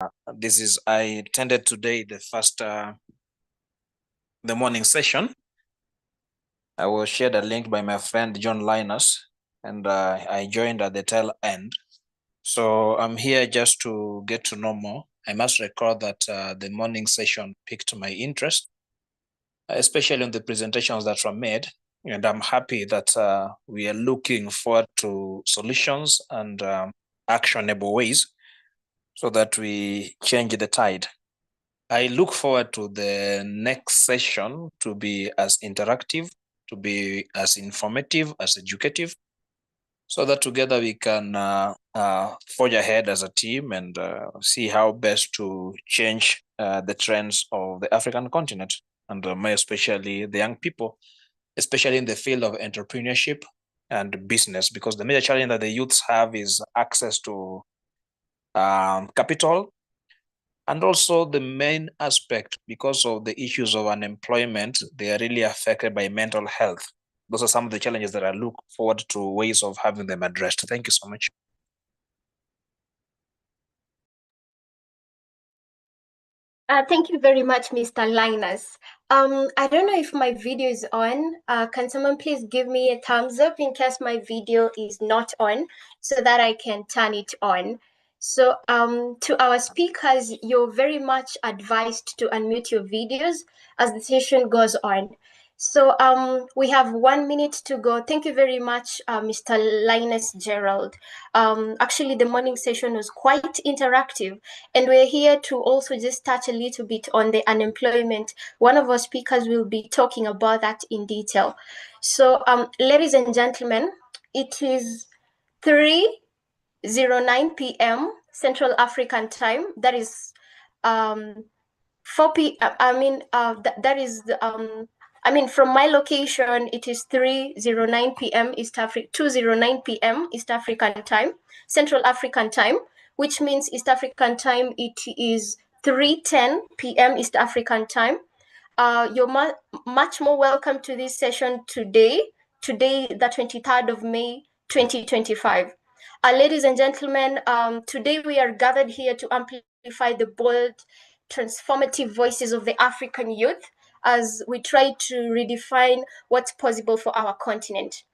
I attended today the morning session. I was shared a link by my friend John Linus, and I joined at the tail end. So I'm here just to get to know more. I must record that the morning session piqued my interest, especially on the presentations that were made. And I'm happy that we are looking forward to solutions and actionable ways so that we change the tide. I look forward to the next session to be as interactive, to be as informative, as educative, so that together we can forge ahead as a team and see how best to change the trends of the African continent, and more especially the young people, especially in the field of entrepreneurship and business, because the major challenge that the youths have is access to capital. And also the main aspect, because of the issues of unemployment, they are really affected by mental health. Those are some of the challenges that I look forward to ways of having them addressed. Thank you so much. Thank you very much, Mr. Linus. I don't know if my video is on. Can someone please give me a thumbs up in case my video is not on so that I can turn it on? So to our speakers, you're very much advised to unmute your videos as the session goes on. So we have 1 minute to go. Thank you very much, Mr. Linus Gerald. Actually, the morning session was quite interactive, and we're here to also just touch a little bit on the unemployment. One of our speakers will be talking about that in detail. So ladies and gentlemen, it is 3:09 p.m. Central African time. That is 4 p.m. That is from my location, it is 3:09 p.m. East Africa, 2:09 p.m. East African time, Central African time, which means East African time, it is 3:10 p.m. East African time. You're much more welcome to this session today, the 23rd of May, 2025. Ladies and gentlemen, today we are gathered here to amplify the bold, transformative voices of the African youth as we try to redefine what's possible for our continent.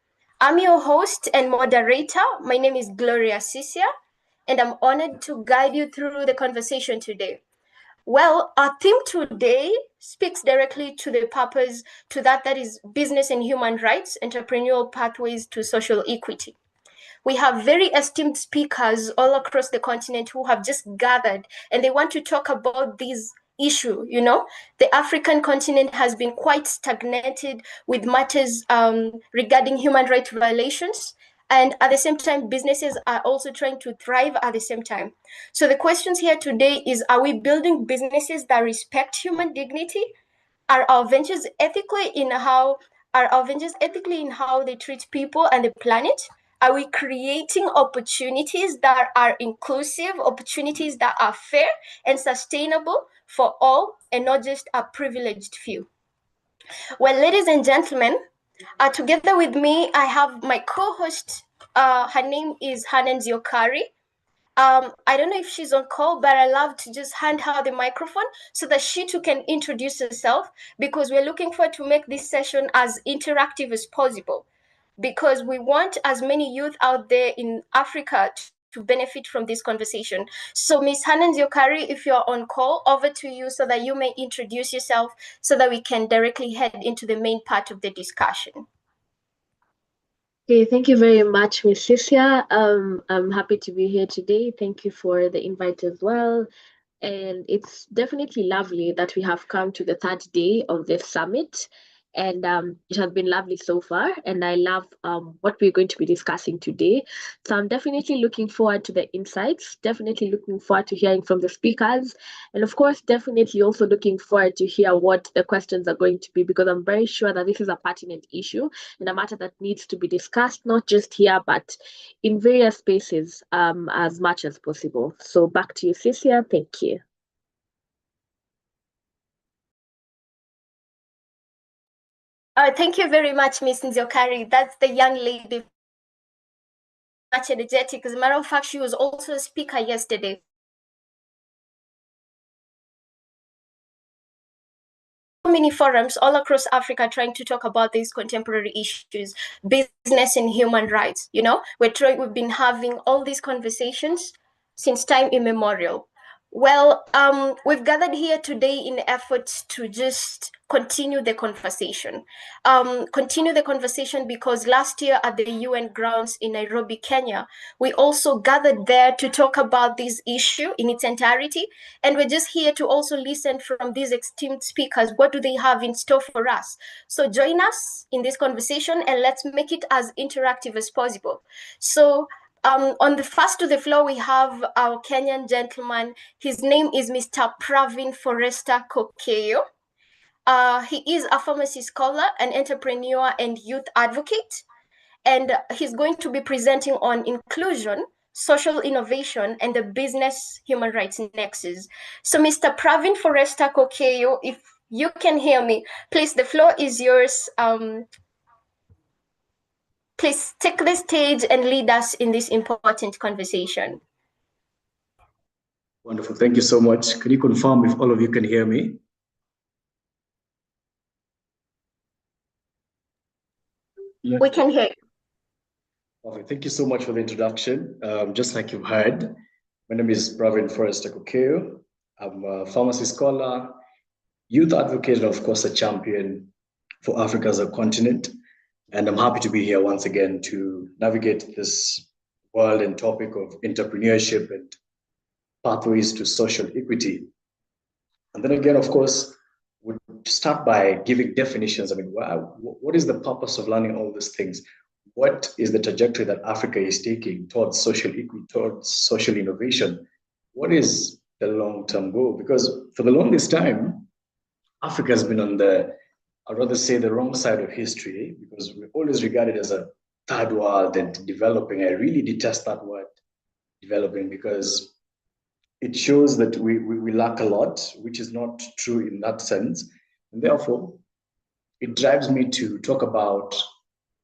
I'm your host and moderator. My name is Gloria Sisia, and I'm honored to guide you through the conversation today. Well, our theme today speaks directly to the purpose, that is business and human rights, entrepreneurial pathways to social equity. We have very esteemed speakers all across the continent who have just gathered, and they want to talk about this issue. You know, the African continent has been quite stagnated with matters regarding human rights violations. And at the same time, businesses are also trying to thrive at the same time. So the questions here today is, are we building businesses that respect human dignity? Are our ventures ethically in how they treat people and the planet? Are we creating opportunities that are inclusive, opportunities that are fair and sustainable for all and not just a privileged few? Well, ladies and gentlemen, together with me, I have my co-host. Her name is Hanan Ziokari. I don't know if she's on call, but I love to just hand her the microphone so that she too can introduce herself, because we're looking forward to make this session as interactive as possible, because we want as many youth out there in Africa to benefit from this conversation. So Ms. Hanan Ziokari, if you're on call, over to you so that you may introduce yourself so that we can directly head into the main part of the discussion. Okay, thank you very much, Ms. Cisia. I'm happy to be here today. Thank you for the invite as well. And it's definitely lovely that we have come to the third day of this summit. And it has been lovely so far. And I love what we're going to be discussing today. So I'm definitely looking forward to the insights, definitely looking forward to hearing from the speakers. And of course, definitely also looking forward to hear what the questions are going to be, because I'm very sure that this is a pertinent issue and a matter that needs to be discussed, not just here, but in various spaces as much as possible. So back to you, Cisia. Thank you. Thank you very much, Ms. Nziokari. That's the young lady, much energetic. As a matter of fact, she was also a speaker yesterday. many forums all across Africa trying to talk about these contemporary issues, business and human rights. You know, we've been having all these conversations since time immemorial. Well, we've gathered here today in efforts to just continue the conversation. Because last year at the UN grounds in Nairobi, Kenya, we also gathered there to talk about this issue in its entirety. And we're just here to also listen from these esteemed speakers. What do they have in store for us? So join us in this conversation and let's make it as interactive as possible. So on the first to the floor, we have our Kenyan gentleman. His name is Mr. Pravin Forrester Kokeyo. He is a pharmacy scholar, an entrepreneur, and youth advocate. And he's going to be presenting on inclusion, social innovation, and the business human rights nexus. So Mr. Pravin Forrester Kokeyo, if you can hear me, please, the floor is yours. Please take the stage and lead us in this important conversation. Wonderful. Thank you so much. Can you confirm if all of you can hear me? Yes. We can hear you. Okay, thank you so much for the introduction. Just like you've heard, my name is Pravin Forrester Kokeyo. I'm a pharmacy scholar, youth advocate, and of course, a champion for Africa as a continent. And I'm happy to be here once again to navigate this world and topic of entrepreneurship and pathways to social equity. And then again, of course, we'll start by giving definitions. I mean, what is the purpose of learning all these things? What is the trajectory that Africa is taking towards social equity, towards social innovation? What is the long-term goal? Because for the longest time, Africa has been on I'd rather say the wrong side of history, because we're always regarded as a third world and developing. I really detest that word, developing, because it shows that we lack a lot, which is not true in that sense. And therefore, it drives me to talk about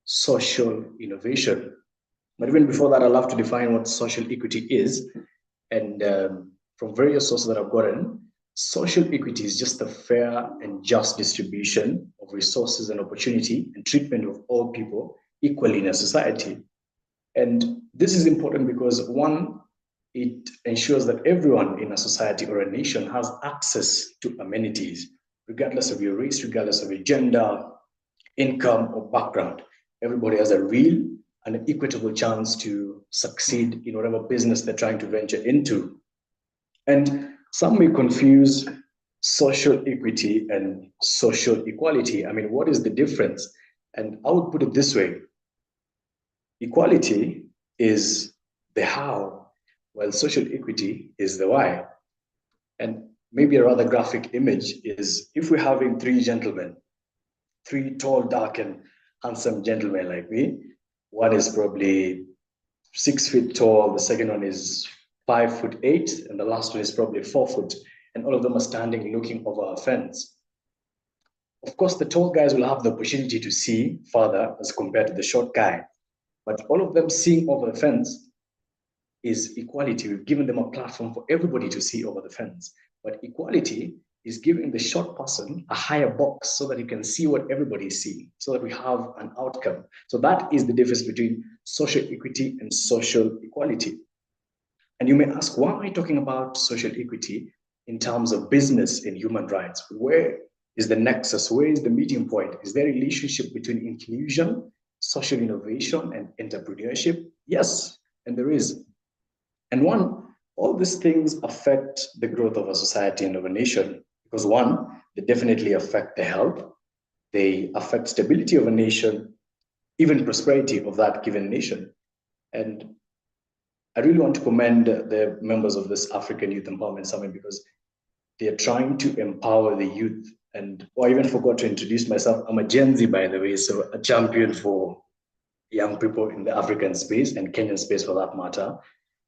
social innovation. But even before that, I'd love to define what social equity is. And from various sources that I've gotten, social equity is just the fair and just distribution of resources and opportunity and treatment of all people equally in a society. And this is important because, one, it ensures that everyone in a society or a nation has access to amenities, regardless of your race, regardless of your gender, income, or background. Everybody has a real and an equitable chance to succeed in whatever business they're trying to venture into. And some may confuse social equity and social equality. I mean, what is the difference? And I would put it this way. Equality is the how, while social equity is the why. And maybe a rather graphic image is if we're having three gentlemen, three tall, dark, and handsome gentlemen like me. One is probably 6 feet tall, the second one is 5'8", and the last one is probably 4 foot, and all of them are standing looking over a fence. Of course, the tall guys will have the opportunity to see further as compared to the short guy, but all of them seeing over the fence is equality. We've given them a platform for everybody to see over the fence, but equality is giving the short person a higher box so that he can see what everybody is seeing, so that we have an outcome. So that is the difference between social equity and social equality. And you may ask, why am I talking about social equity in terms of business and human rights? Where is the nexus? Where is the meeting point? Is there a relationship between inclusion, social innovation, and entrepreneurship? Yes, and there is. And one, all these things affect the growth of a society and of a nation, because one, they definitely affect the health, they affect stability of a nation, even prosperity of that given nation. And I really want to commend the members of this African Youth Empowerment Summit, because they are trying to empower the youth. And I even forgot to introduce myself. I'm a Gen Z, by the way, so a champion for young people in the African space and Kenyan space for that matter.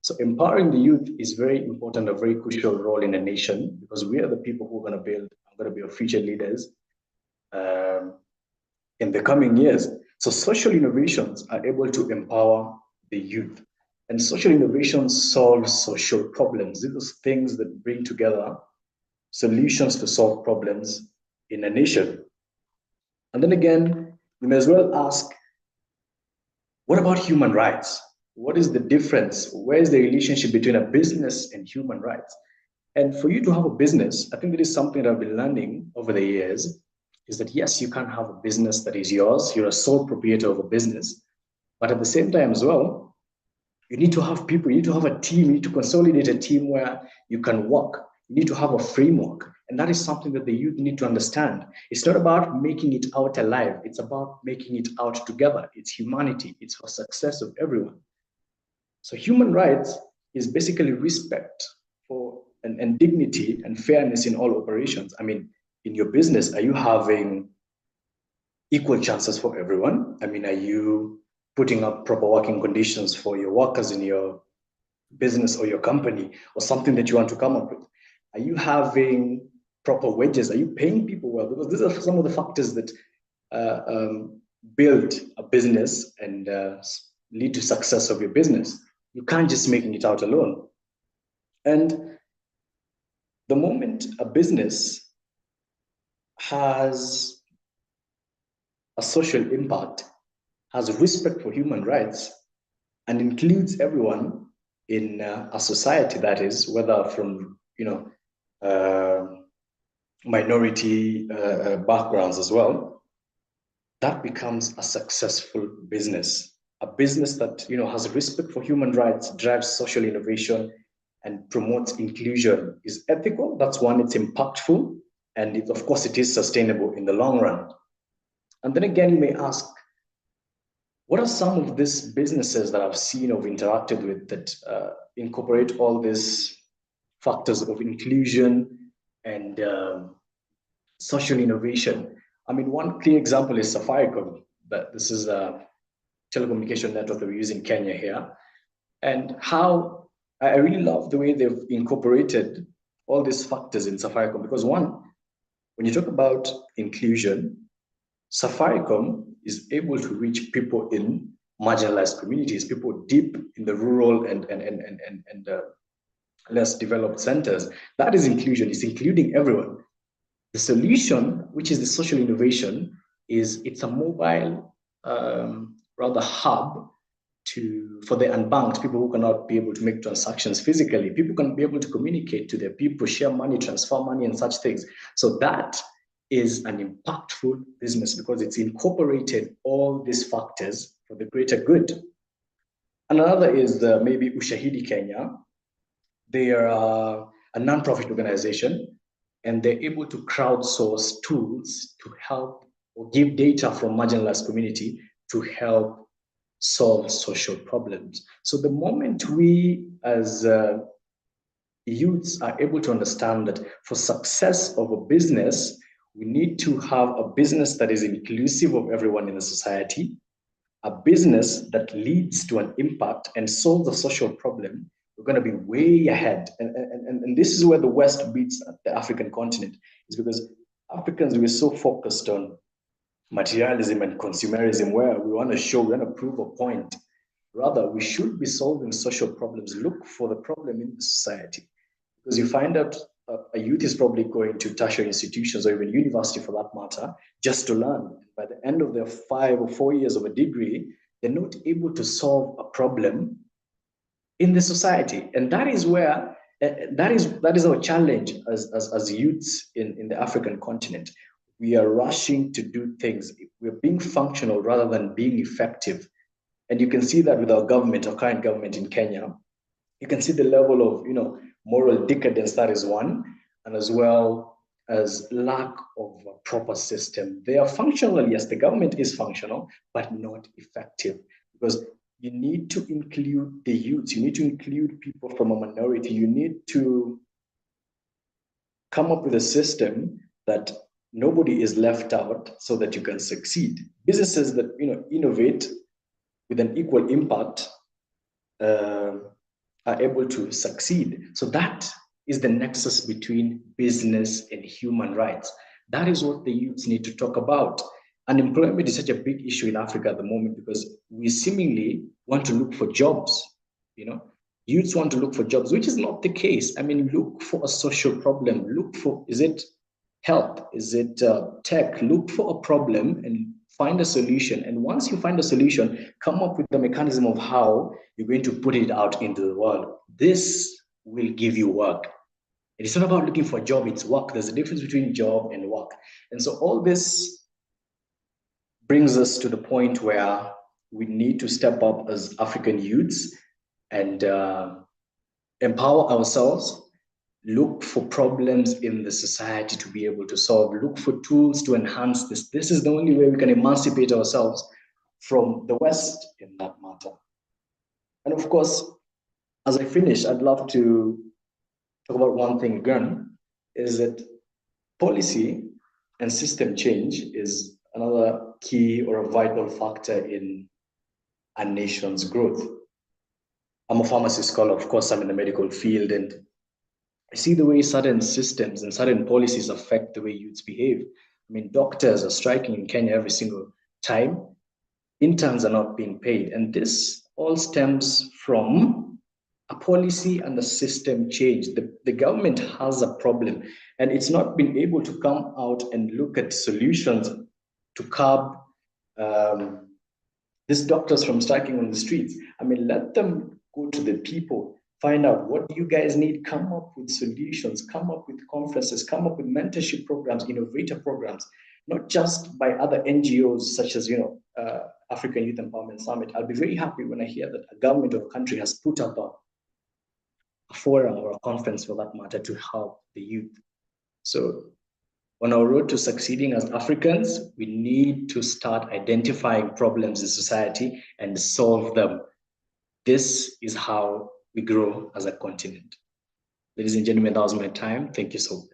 So empowering the youth is very important, a very crucial role in a nation, because we are the people who are going to be our future leaders in the coming years. So social innovations are able to empower the youth. And social innovations solve social problems. These are things that bring together solutions to solve problems in a nation. And then again, you may as well ask, what about human rights? What is the difference? Where is the relationship between a business and human rights? And for you to have a business, I think that is something that I've been learning over the years, is that yes, you can have a business that is yours. You're a sole proprietor of a business. But at the same time as well, you need to have people, you need to have a team, you need to consolidate a team where you can work. You need to have a framework. And that is something that the youth need to understand. It's not about making it out alive. It's about making it out together. It's humanity. It's for success of everyone. So human rights is basically respect for and dignity and fairness in all operations. I mean, in your business, are you having equal chances for everyone? I mean, are you putting up proper working conditions for your workers in your business or your company, or something that you want to come up with? Are you having proper wages? Are you paying people well? Because these are some of the factors that build a business and lead to success of your business. You can't just making it out alone. And the moment a business has a social impact, has respect for human rights, and includes everyone in a society, that is, whether from minority backgrounds as well, that becomes a successful business. A business that has respect for human rights, drives social innovation, and promotes inclusion, is ethical. That's one. It's impactful, and of course it is sustainable in the long run. And then again, you may ask, what are some of these businesses that I've seen or interacted with that incorporate all these factors of inclusion and social innovation? I mean, one clear example is Safaricom. But this is a telecommunication network that we use in Kenya here, and how I really love the way they've incorporated all these factors in Safaricom. Because one, when you talk about inclusion, Safaricom is able to reach people in marginalized communities, people deep in the rural and less developed centers. That is inclusion. It's including everyone. The solution, which is the social innovation, it's a mobile rather hub for the unbanked, people who cannot be able to make transactions physically. People can be able to communicate to their people, share money, transfer money, and such things. So that is an impactful business because it's incorporated all these factors for the greater good. Another is maybe Ushahidi Kenya. They are a non-profit organization, and they're able to crowdsource tools to help or give data from marginalized community to help solve social problems. So the moment we as youths are able to understand that for success of a business, we need to have a business that is inclusive of everyone in the society, a business that leads to an impact and solves a social problem, we're going to be way ahead. And this is where the West beats the African continent, is because Africans, we're so focused on materialism and consumerism, where we want to prove a point. Rather, we should be solving social problems. Look for the problem in the society, because you find out a youth is probably going to tertiary institutions or even university for that matter, just to learn. By the end of their 5 or 4 years of a degree, they're not able to solve a problem in the society. And that is where, that is our challenge as youths in the African continent. We are rushing to do things. We're being functional rather than being effective. And you can see that with our government, our current government in Kenya. You can see the level of, moral decadence, that is one, and as well as lack of a proper system. They are functional, yes, the government is functional, but not effective, because you need to include the youths, you need to include people from a minority, you need to come up with a system that nobody is left out so that you can succeed. Businesses that innovate with an equal impact are able to succeed. So that is the nexus between business and human rights. That is what the youths need to talk about. Unemployment is such a big issue in Africa at the moment because we seemingly want to look for jobs. Youths want to look for jobs, which is not the case. I mean, look for a social problem. Look for, is it health? Is it tech? Look for a problem and find a solution. And once you find a solution, come up with the mechanism of how you're going to put it out into the world. This will give you work. It's not about looking for a job, it's work. There's a difference between job and work. And so all this brings us to the point where we need to step up as African youths and empower ourselves, look for problems in the society to be able to solve, look for tools to enhance this. This is the only way we can emancipate ourselves from the West in that matter. And of course, as I finish, I'd love to talk about one thing again, is that policy and system change is another key or a vital factor in a nation's growth. I'm a pharmacy scholar, of course, I'm in the medical field, and I see the way certain systems and certain policies affect the way youths behave. I mean, doctors are striking in Kenya every single time. Interns are not being paid. And this all stems from a policy and a system change. The government has a problem, and it's not been able to come out and look at solutions to curb these doctors from striking on the streets. I mean, let them go to the people, find out what you guys need, come up with solutions, come up with conferences, come up with mentorship programs, innovator programs, not just by other NGOs such as, African Youth Empowerment Summit. I'll be very happy when I hear that a government or a country has put up a forum or a conference for that matter to help the youth. So on our road to succeeding as Africans, we need to start identifying problems in society and solve them. This is how we grow as a continent. Ladies and gentlemen, that was my time. Thank you so much.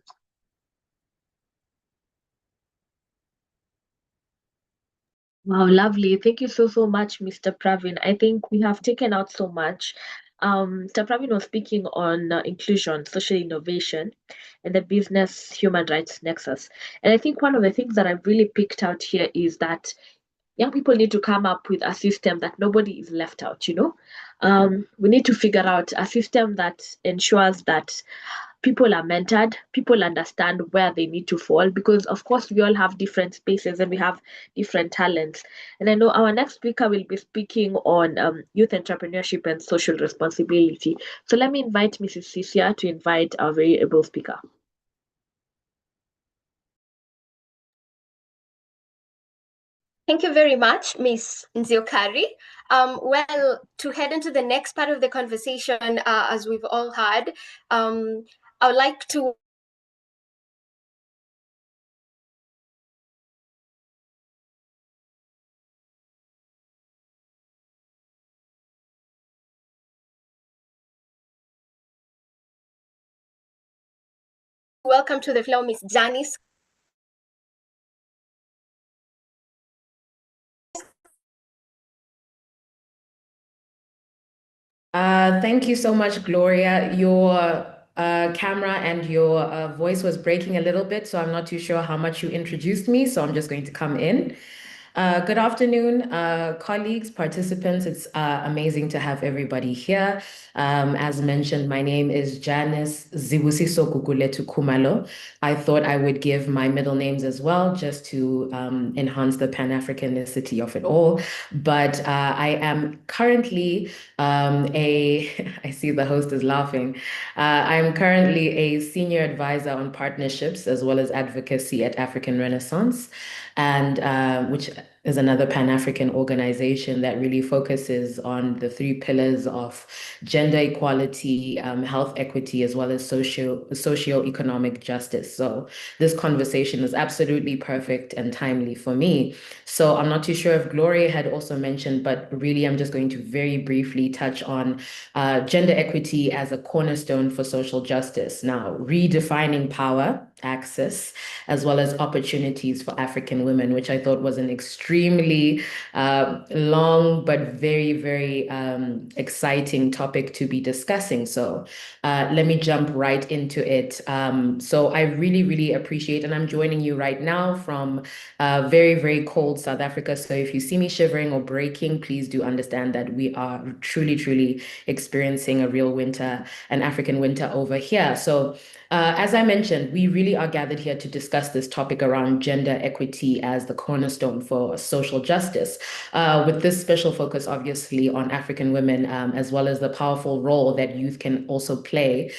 Wow, lovely. Thank you so much, Mr. Pravin. I think we have taken out so much. Mr. Pravin was speaking on inclusion, social innovation, and the business human rights nexus. And I think one of the things that I really picked out here is that young people need to come up with a system that nobody is left out, we need to figure out a system that ensures that people are mentored, people understand where they need to fall, because of course we all have different spaces and we have different talents. And I know our next speaker will be speaking on youth entrepreneurship and social responsibility. So let me invite Mrs. Cisia to invite our very able speaker. Thank you very much, Ms. Nziokari. Well, to head into the next part of the conversation, as we've all had, I would like to welcome to the floor Ms. Janice. Thank you so much, Gloria. Your camera and your voice was breaking a little bit, so I'm not too sure how much you introduced me, so I'm just going to come in. Good afternoon, colleagues, participants. It's amazing to have everybody here. As mentioned, my name is Janice Zibusiso Kukuletu Kumalo. I thought I would give my middle names as well, just to enhance the Pan-Africanicity of it all. But I am currently I see the host is laughing. I'm currently a senior advisor on partnerships as well as advocacy at African Renaissance, and which is another Pan-African organization that really focuses on the 3 pillars of gender equality, health equity, as well as socio-economic justice. So this conversation is absolutely perfect and timely for me. So I'm not too sure if Gloria had also mentioned, but really I'm just going to very briefly touch on gender equity as a cornerstone for social justice. Now, redefining power, access, as well as opportunities for African women, which I thought was an extremely long but very, very exciting topic to be discussing. So let me jump right into it. So I really, really appreciate, and I'm joining you right now from very, very cold South Africa. So if you see me shivering or breaking, please do understand that we are truly, truly experiencing a real winter, an African winter over here. So As I mentioned, we really are gathered here to discuss this topic around gender equity as the cornerstone for social justice, with this special focus, obviously, on African women, as well as the powerful role that youth can also play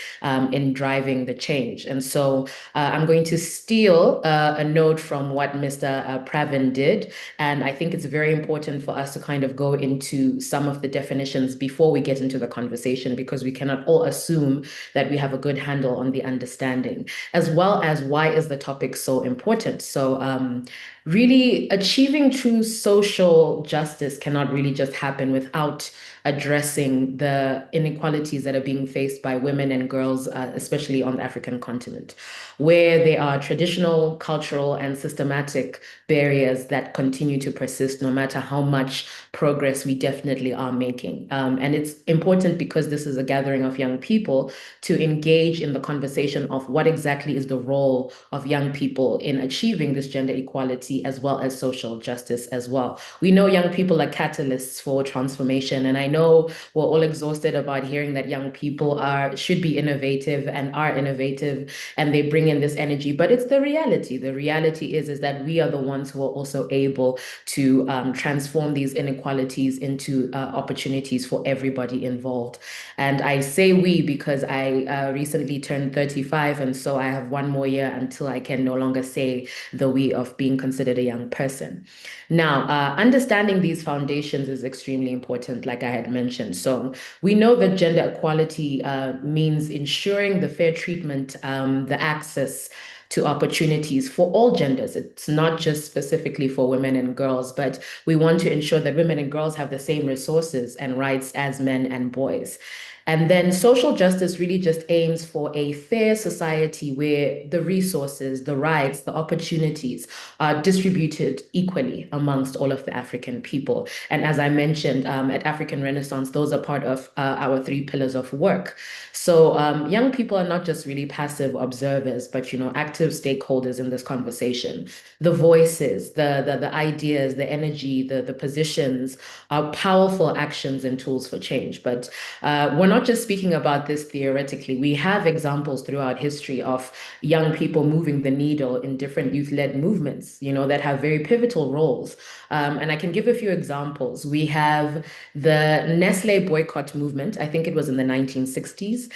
in driving the change. And so I'm going to steal a note from what Mr. Pravin did, and I think it's very important for us to kind of go into some of the definitions before we get into the conversation, because we cannot all assume that we have a good handle on the understanding, as well as why is the topic so important. So really achieving true social justice cannot really just happen without addressing the inequalities that are being faced by women and girls, especially on the African continent, where there are traditional, cultural, and systematic barriers that continue to persist no matter how much progress we definitely are making. And it's important because this is a gathering of young people to engage in the conversation of what exactly is the role of young people in achieving this gender equality as well as social justice as well. We know young people are catalysts for transformation, and I know we're all exhausted about hearing that young people should be innovative and are innovative, and they bring in this energy, but it's the reality. The reality is that we are the ones who are also able to transform these inequalities into opportunities for everybody involved. And I say we because I recently turned 35, and so I have one more year until I can no longer say the we of being considered a young person. Now, understanding these foundations is extremely important, like I had mentioned. So we know that gender equality means ensuring the fair treatment, the access to opportunities for all genders. It's not just specifically for women and girls, but we want to ensure that women and girls have the same resources and rights as men and boys. And then social justice really just aims for a fair society where the resources, the rights, the opportunities are distributed equally amongst all of the African people. And as I mentioned, at African Renaissance, those are part of our 3 pillars of work. So young people are not just really passive observers, but, active stakeholders in this conversation. The voices, the ideas, the energy, the positions are powerful actions and tools for change. But we're not just speaking about this theoretically. We have examples throughout history of young people moving the needle in different youth-led movements, that have very pivotal roles. And I can give a few examples. We have the Nestle boycott movement. I think it was in the 1960s.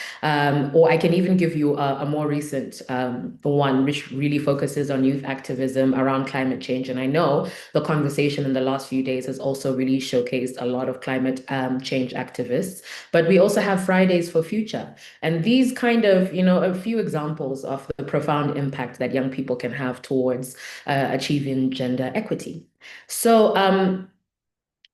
Or I can even give you a more recent one, which really focuses on youth activism around climate change. And I know the conversation in the last few days has also really showcased a lot of climate change activists. But we also have Fridays for Future. And these kind of, a few examples of the profound impact that young people can have towards achieving gender equity. So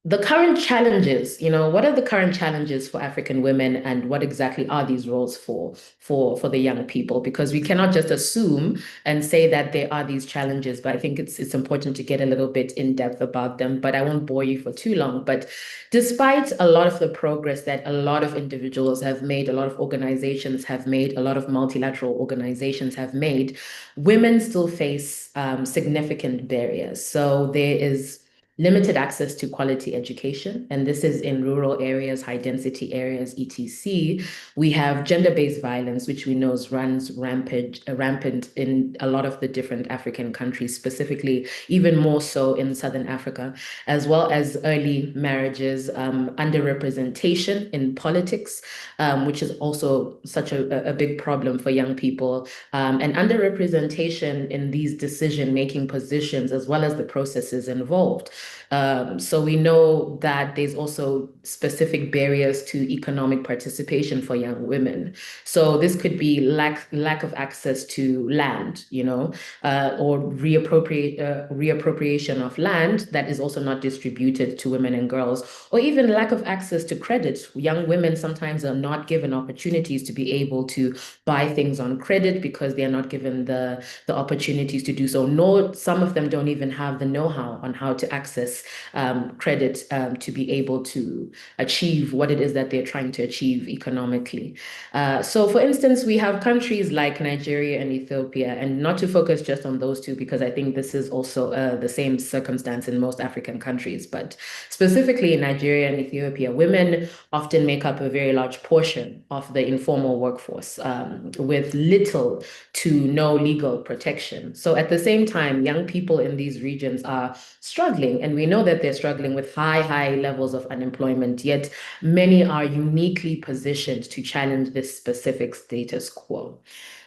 the current challenges, what are the current challenges for African women, and what exactly are these roles for the young people? Because we cannot just assume and say that there are these challenges, but I think it's important to get a little bit in depth about them, but I won't bore you for too long. But despite a lot of the progress that a lot of individuals have made, a lot of organizations have made, a lot of multilateral organizations have made, women still face significant barriers. So there is limited access to quality education, and this is in rural areas, high-density areas, etc. We have gender-based violence, which we know runs rampant in a lot of the different African countries, specifically even more so in Southern Africa, as well as early marriages, underrepresentation in politics, which is also such a big problem for young people, and underrepresentation in these decision-making positions, as well as the processes involved. So we know that there's also specific barriers to economic participation for young women. So this could be lack of access to land, or reappropriation of land that is also not distributed to women and girls, or even lack of access to credit. Young women sometimes are not given opportunities to be able to buy things on credit because they are not given the opportunities to do so, nor some of them don't even have the know-how on how to access access credit to be able to achieve what it is that they're trying to achieve economically. So for instance, we have countries like Nigeria and Ethiopia, and not to focus just on those two, because I think this is also the same circumstance in most African countries, but specifically in Nigeria and Ethiopia, women often make up a very large portion of the informal workforce with little to no legal protection. So at the same time, young people in these regions are struggling, and we know that they're struggling with high levels of unemployment, yet many are uniquely positioned to challenge this specific status quo.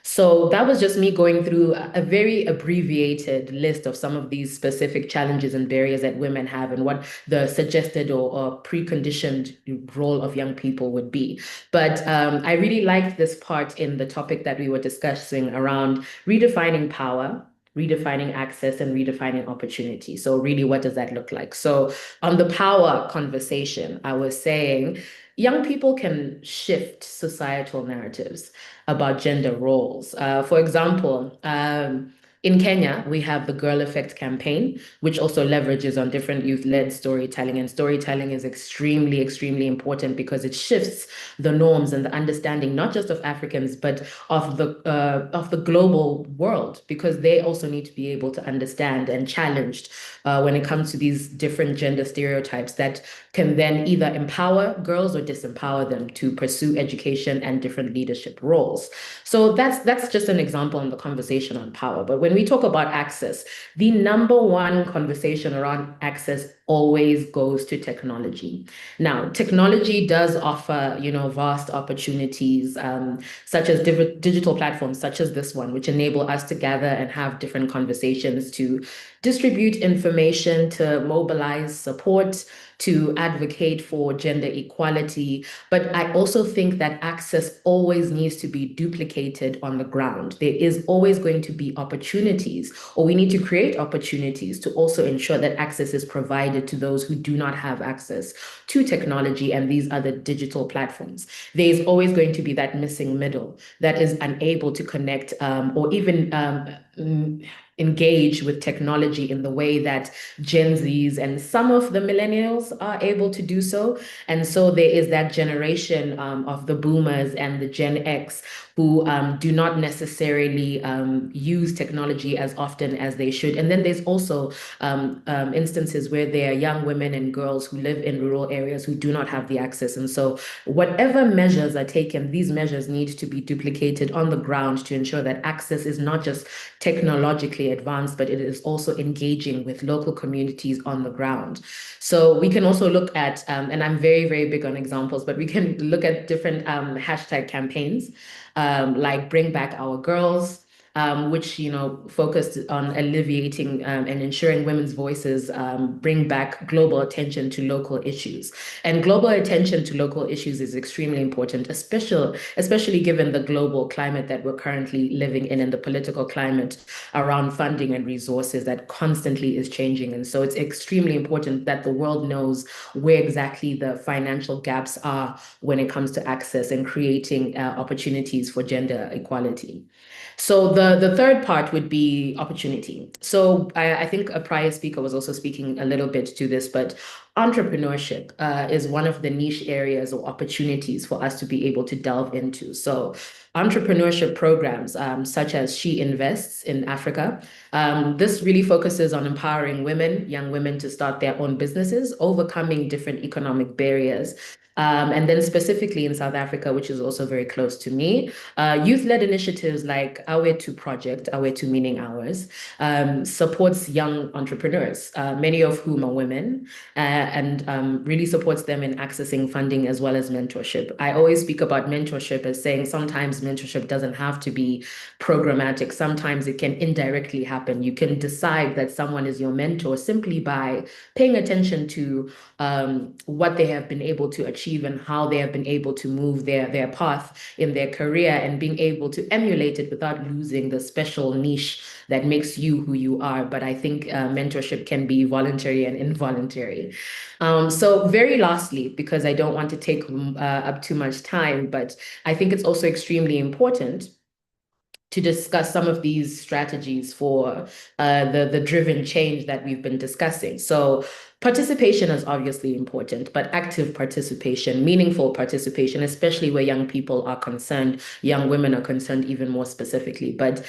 So that was just me going through a very abbreviated list of some of these specific challenges and barriers that women have and what the suggested or preconditioned role of young people would be. But I really liked this part in the topic that we were discussing around redefining power, redefining access, and redefining opportunity. So really, what does that look like? So on the power conversation, I was saying young people can shift societal narratives about gender roles. For example, in Kenya, we have the Girl Effect campaign, which also leverages on different youth-led storytelling. And storytelling is extremely important because it shifts the norms and the understanding, not just of Africans, but of the global world, because they also need to be able to understand and challenged when it comes to these different gender stereotypes that can then either empower girls or disempower them to pursue education and different leadership roles. So that's just an example in the conversation on power. But when we talk about access, the number one conversation around access always goes to technology. Now, technology does offer, vast opportunities, such as digital platforms such as this one, which enable us to gather and have different conversations, to distribute information, to mobilize support, to advocate for gender equality. But I also think that access always needs to be duplicated on the ground. There is always going to be opportunities, or we need to create opportunities to also ensure that access is provided to those who do not have access to technology and these other digital platforms. There is always going to be that missing middle that is unable to connect or even engage with technology in the way that Gen Zs and some of the millennials are able to do so. And so there is that generation of the boomers and the Gen X who do not necessarily use technology as often as they should. And then there's also instances where there are young women and girls who live in rural areas who do not have the access. And so whatever measures are taken, these measures need to be duplicated on the ground to ensure that access is not just technologically advanced, but it is also engaging with local communities on the ground. So we can also look at, and I'm very big on examples, but we can look at different hashtag campaigns like Bring Back Our Girls, which focused on alleviating and ensuring women's voices bring back global attention to local issues. And global attention to local issues is extremely important, especially given the global climate that we're currently living in and the political climate around funding and resources that constantly is changing. And so it's extremely important that the world knows where exactly the financial gaps are when it comes to access and creating opportunities for gender equality. So the third part would be opportunity. So I think a prior speaker was also speaking a little bit to this, but entrepreneurship is one of the niche areas or opportunities for us to be able to delve into. So entrepreneurship programs such as She Invests in Africa, this really focuses on empowering women, young women, to start their own businesses, overcoming different economic barriers. And then specifically in South Africa, which is also very close to me, youth-led initiatives like Awetu Project, Awetu meaning ours, supports young entrepreneurs, many of whom are women, and really supports them in accessing funding as well as mentorship. I always speak about mentorship as saying sometimes mentorship doesn't have to be programmatic. Sometimes it can indirectly happen. You can decide that someone is your mentor simply by paying attention to what they have been able to achieve and how they have been able to move their path in their career and being able to emulate it without losing the special niche that makes you who you are. But I think mentorship can be voluntary and involuntary. So very lastly, because I don't want to take up too much time, but I think it's also extremely important to discuss some of these strategies for the driven change that we've been discussing. So participation is obviously important, but active participation, meaningful participation, especially where young people are concerned, young women are concerned even more specifically. But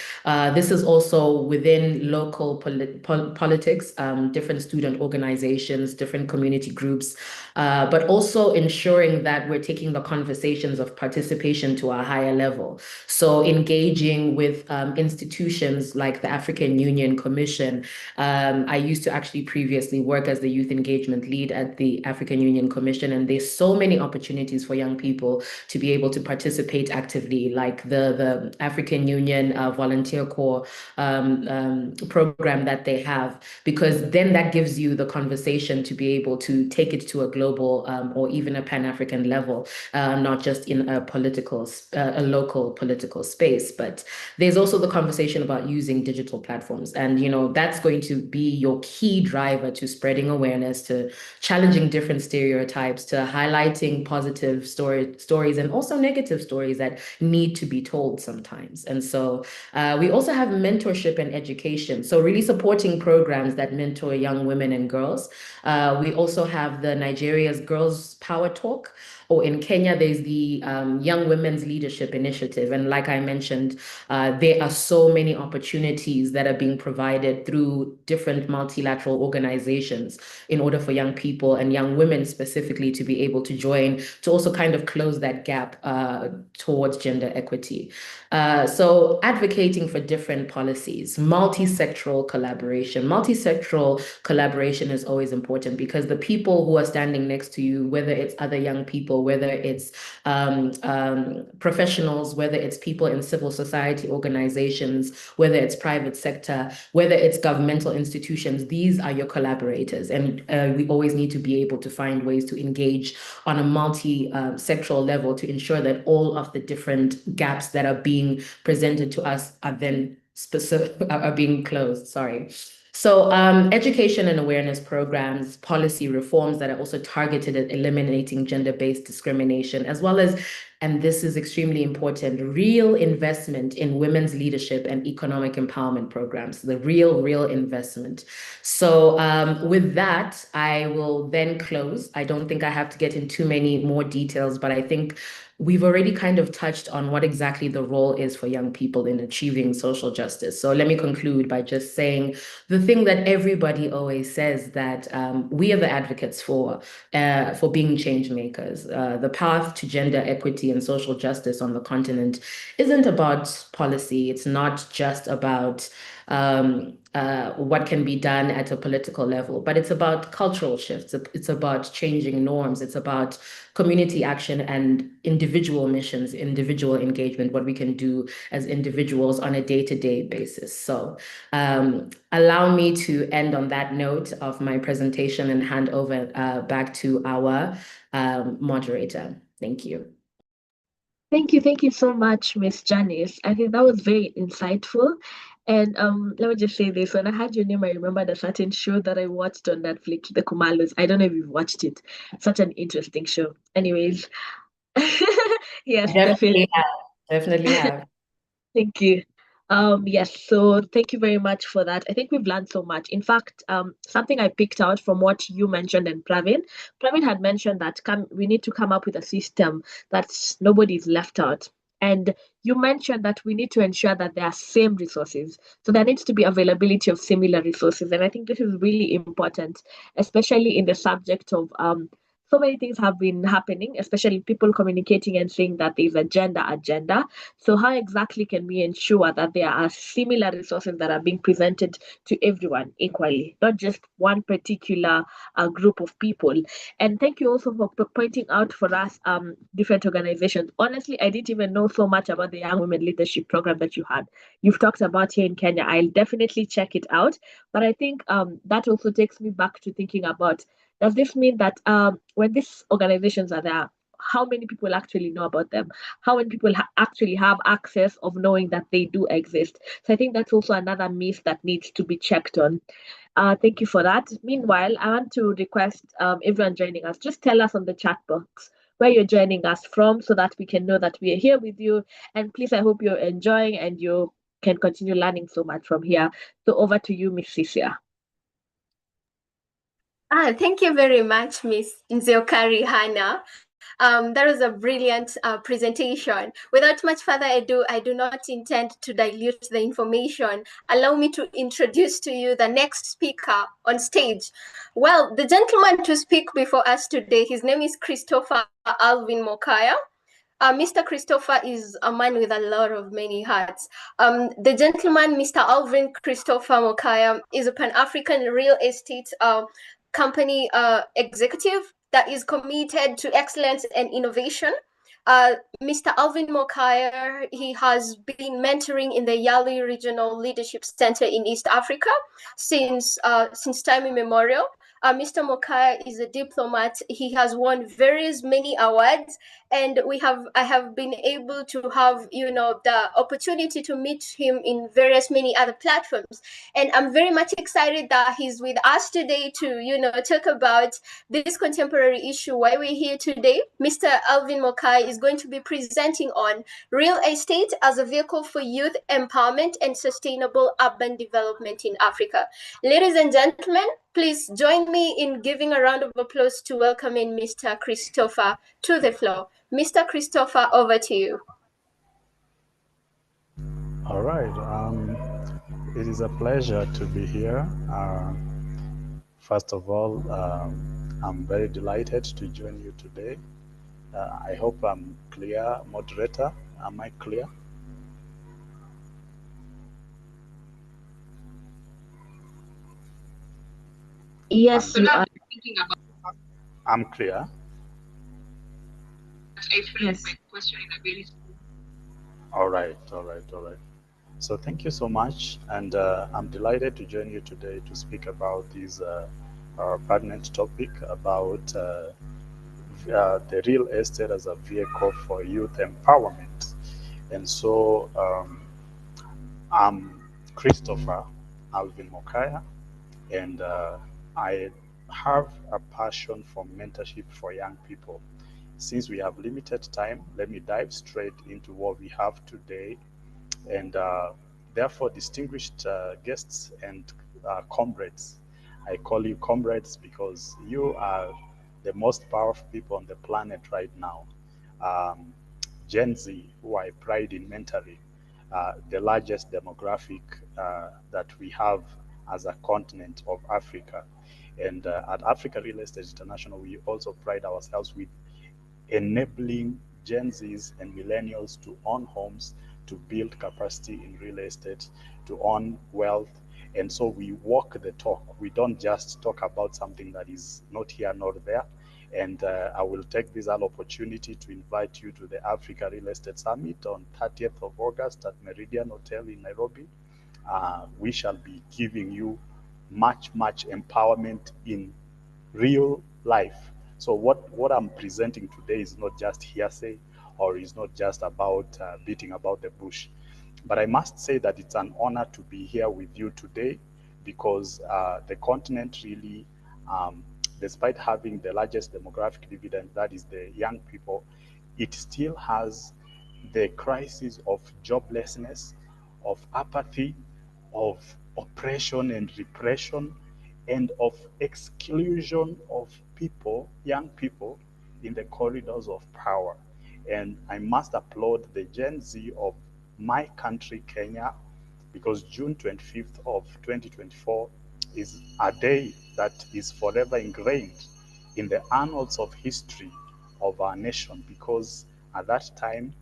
this is also within local politics, different student organizations, different community groups, but also ensuring that we're taking the conversations of participation to a higher level. So engaging with institutions like the African Union Commission. I used to actually previously work as the youth engagement lead at the African Union Commission, and there's so many opportunities for young people to be able to participate actively, like the African Union Volunteer Corps program that they have, because then that gives you the conversation to be able to take it to a global or even a Pan-African level, not just in a local political space. But there's also the conversation about using digital platforms, and that's going to be your key driver to spreading awareness, to challenging different stereotypes, to highlighting positive stories and also negative stories that need to be told sometimes. And so we also have mentorship and education, so really supporting programs that mentor young women and girls. We also have the Nigeria's Girls Power Talk, or in Kenya, there's the Young Women's Leadership Initiative. And like I mentioned, there are so many opportunities that are being provided through different multilateral organizations in order for young people and young women specifically to be able to join, to also kind of close that gap towards gender equity. So advocating for different policies, multi-sectoral collaboration. Multi-sectoral collaboration is always important because the people who are standing next to you, whether it's other young people, whether it's professionals, whether it's people in civil society organizations, whether it's private sector, whether it's governmental institutions, these are your collaborators. And we always need to be able to find ways to engage on a multi-sectoral level to ensure that all of the different gaps that are being presented to us are then being closed. Sorry. So education and awareness programs, policy reforms that are also targeted at eliminating gender-based discrimination, as well as, and this is extremely important, real investment in women's leadership and economic empowerment programs, the real investment. So with that, I will then close. I don't think I have to get into many more details, but I think we've already kind of touched on what exactly the role is for young people in achieving social justice. So let me conclude by just saying the thing that everybody always says, that we are the advocates for being change makers. The path to gender equity and social justice on the continent isn't about policy. It's not just about what can be done at a political level, but it's about cultural shifts. It's about changing norms. It's about community action and individual missions, individual engagement, what we can do as individuals on a day-to-day basis. So allow me to end on that note of my presentation and hand over back to our moderator. Thank you. Thank you so much, Miss Janice. I think that was very insightful. And let me just say this: when I heard your name, I remembered a certain show that I watched on Netflix, The Kumalos. I don't know if you've watched it. Such an interesting show. Anyways, yes, definitely. Definitely have. Thank you. Yes, so thank you very much for that. I think we've learned so much. In fact, something I picked out from what you mentioned and Pravin had mentioned that we need to come up with a system that nobody's left out. And you mentioned that we need to ensure that there are same resources. So there needs to be availability of similar resources. And I think this is really important, especially in the subject of so many things have been happening, especially people communicating and saying that there's a gender agenda. So how exactly can we ensure that there are similar resources that are being presented to everyone equally, not just one particular group of people? And thank you also for pointing out for us different organizations. Honestly, I didn't even know so much about the Young Women Leadership Program that you've talked about here in Kenya. I'll definitely check it out. But I think that also takes me back to thinking about, does this mean that when these organizations are there, how many people actually know about them? How many people actually have access of knowing that they do exist? So I think that's also another myth that needs to be checked on. Thank you for that. Meanwhile, I want to request everyone joining us, just tell us on the chat box where you're joining us from, so that we can know that we are here with you. And please, I hope you're enjoying and you can continue learning so much from here. So over to you, Miss Cecilia. Thank you very much, Miss Nzeokari Hannah. That was a brilliant presentation. Without much further ado, I do not intend to dilute the information. Allow me to introduce to you the next speaker on stage. Well, the gentleman to speak before us today, his name is Christopher Alvin Mokaya. Mr. Christopher is a man with a lot of many hats. The gentleman, Mr. Alvin Christopher Mokaya, is a Pan-African real estate company executive that is committed to excellence and innovation. Mr. Alvin Mokaya, he has been mentoring in the Yali Regional Leadership Center in East Africa since time immemorial. Mr. Mokaya is a diplomat. He has won many awards, and I have been able to have the opportunity to meet him in many other platforms, and I'm very much excited that he's with us today to talk about this contemporary issue. Why we're here today. Mr. Alvin Mokaya is going to be presenting on real estate as a vehicle for youth empowerment and sustainable urban development in Africa. Ladies and gentlemen, please join me in giving a round of applause to welcoming Mr. Christopher to the floor. Mr. Christopher, over to you. All right. It is a pleasure to be here. First of all, I'm very delighted to join you today. I hope I'm clear, moderator. Am I clear? Yes, you are. I'm clear. Yes. All right. So thank you so much, and I'm delighted to join you today to speak about this pertinent topic about the real estate as a vehicle for youth empowerment. And so I'm Christopher Alvin Mokaya, and I have a passion for mentorship for young people. Since we have limited time, let me dive straight into what we have today. And therefore, distinguished guests and comrades, I call you comrades because you are the most powerful people on the planet right now. Gen Z, who I pride in mentoring, the largest demographic that we have as a continent of Africa. And at Africa Real Estate International, we also pride ourselves with enabling Gen Zs and millennials to own homes, to build capacity in real estate, to own wealth. And so we walk the talk. We don't just talk about something that is not here nor there. And I will take this opportunity to invite you to the Africa Real Estate Summit on 30th of August at Meridian Hotel in Nairobi. We shall be giving you much empowerment in real life. So what I'm presenting today is not just hearsay, or is not just about beating about the bush. But I must say that it's an honor to be here with you today, because the continent really, despite having the largest demographic dividend, that is the young people, it still has the crisis of joblessness, of apathy, of oppression and repression, and of exclusion of people, young people, in the corridors of power. And I must applaud the Gen Z of my country, Kenya, because June 25th of 2024 is a day that is forever ingrained in the annals of history of our nation, because at that time,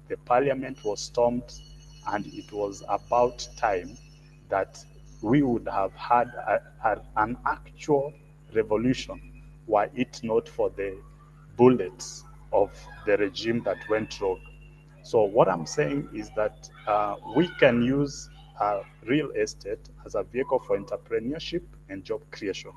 the parliament was stormed, and it was about time that we would have had an actual revolution, were it not for the bullets of the regime that went rogue. So what I'm saying is that we can use real estate as a vehicle for entrepreneurship and job creation.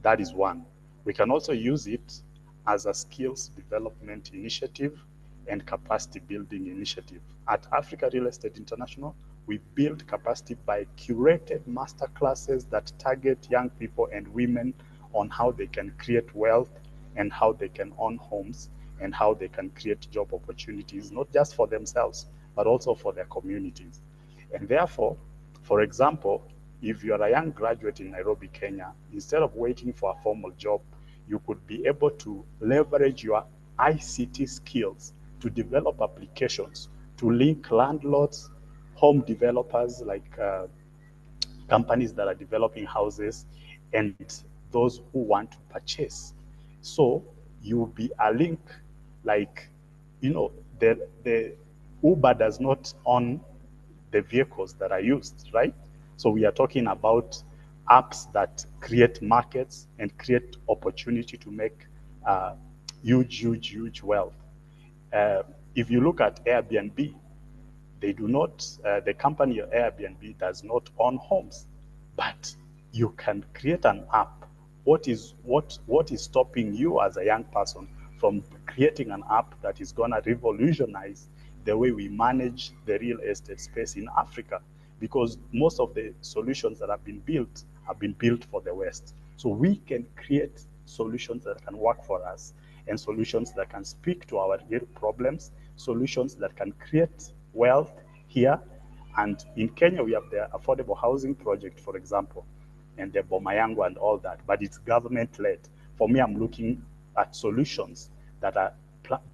That is one. We can also use it as a skills development initiative and capacity building initiative. At Africa Real Estate International, we build capacity by curated master classes that target young people and women on how they can create wealth and how they can own homes and how they can create job opportunities, not just for themselves, but also for their communities. And therefore, for example, if you are a young graduate in Nairobi, Kenya, instead of waiting for a formal job, you could be able to leverage your ICT skills to develop applications, to link landlords, home developers like companies that are developing houses, and those who want to purchase. So you'll be a link, like, you know, the Uber does not own the vehicles that are used, right? So we are talking about apps that create markets and create opportunity to make huge wealth. If you look at Airbnb, they do not, the company Airbnb does not own homes, but you can create an app. What is stopping you as a young person from creating an app that is gonna revolutionize the way we manage the real estate space in Africa? Because most of the solutions that have been built for the West. So we can create solutions that can work for us, and solutions that can speak to our real problems, solutions that can create wealth here. And in Kenya, we have the Affordable Housing Project, for example, and the Boma Yangu and all that, but it's government-led. For me, I'm looking at solutions that are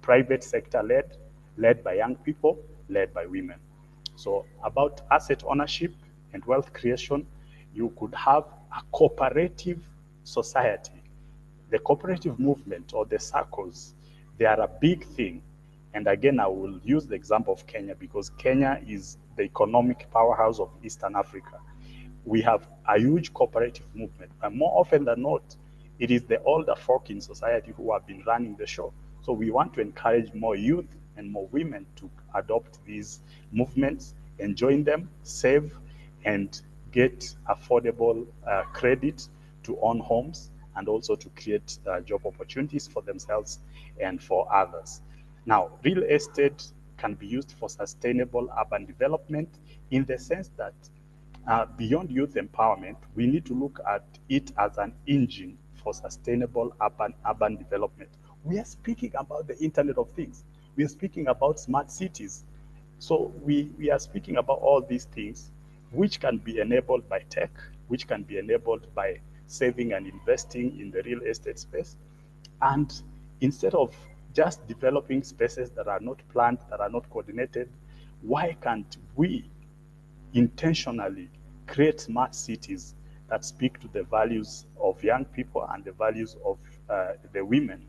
private sector-led, led by young people, led by women. So about asset ownership and wealth creation, you could have a cooperative society. The cooperative movement or the circles, they are a big thing. And again, I will use the example of Kenya because Kenya is the economic powerhouse of Eastern Africa. We have a huge cooperative movement, and more often than not, it is the older folk in society who have been running the show. So we want to encourage more youth and more women to adopt these movements and join them, save, and get affordable credit to own homes, and also to create job opportunities for themselves and for others. Now, real estate can be used for sustainable urban development in the sense that beyond youth empowerment, we need to look at it as an engine for sustainable urban development. We are speaking about the Internet of Things. We are speaking about smart cities. So we are speaking about all these things which can be enabled by tech, which can be enabled by saving and investing in the real estate space. And instead of just developing spaces that are not planned, that are not coordinated, why can't we intentionally create smart cities that speak to the values of young people and the values of the women,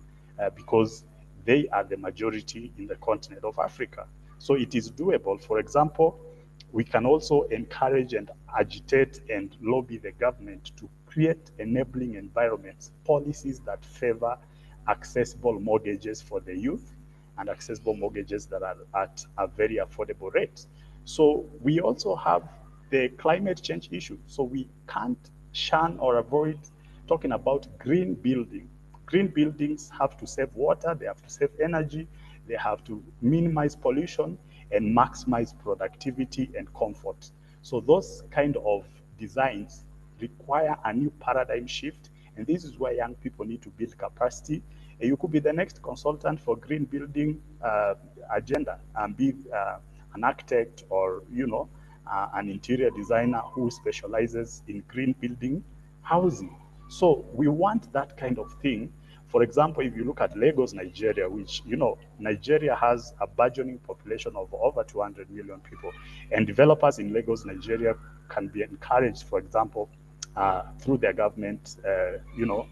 because they are the majority in the continent of Africa. So it is doable. For example, we can also encourage and agitate and lobby the government to create enabling environments, policies that favor accessible mortgages for the youth and accessible mortgages that are at a very affordable rate. So we also have the climate change issue. So we can't shun or avoid talking about green building. Green buildings have to save water, they have to save energy, they have to minimize pollution and maximize productivity and comfort. So those kind of designs require a new paradigm shift, and this is where young people need to build capacity. And you could be the next consultant for green building agenda and be an architect or, you know, an interior designer who specializes in green building housing. So we want that kind of thing. For example, if you look at Lagos, Nigeria, which, you know, Nigeria has a burgeoning population of over 200 million people, and developers in Lagos, Nigeria can be encouraged, for example, through their government, you know,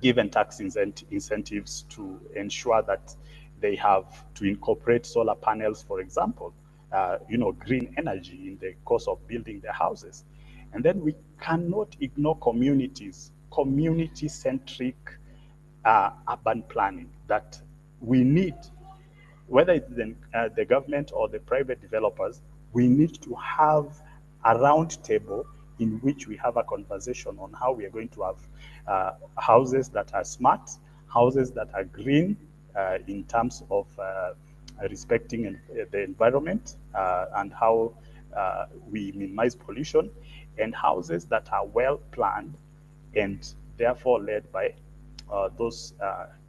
given tax incentives to ensure that they have to incorporate solar panels, for example, you know, green energy in the course of building their houses. And then we cannot ignore communities, community-centric urban planning that we need, whether it's the government or the private developers. We need to have a round table in which we have a conversation on how we are going to have houses that are smart, houses that are green in terms of respecting the environment and how we minimize pollution, and houses that are well planned and therefore led by those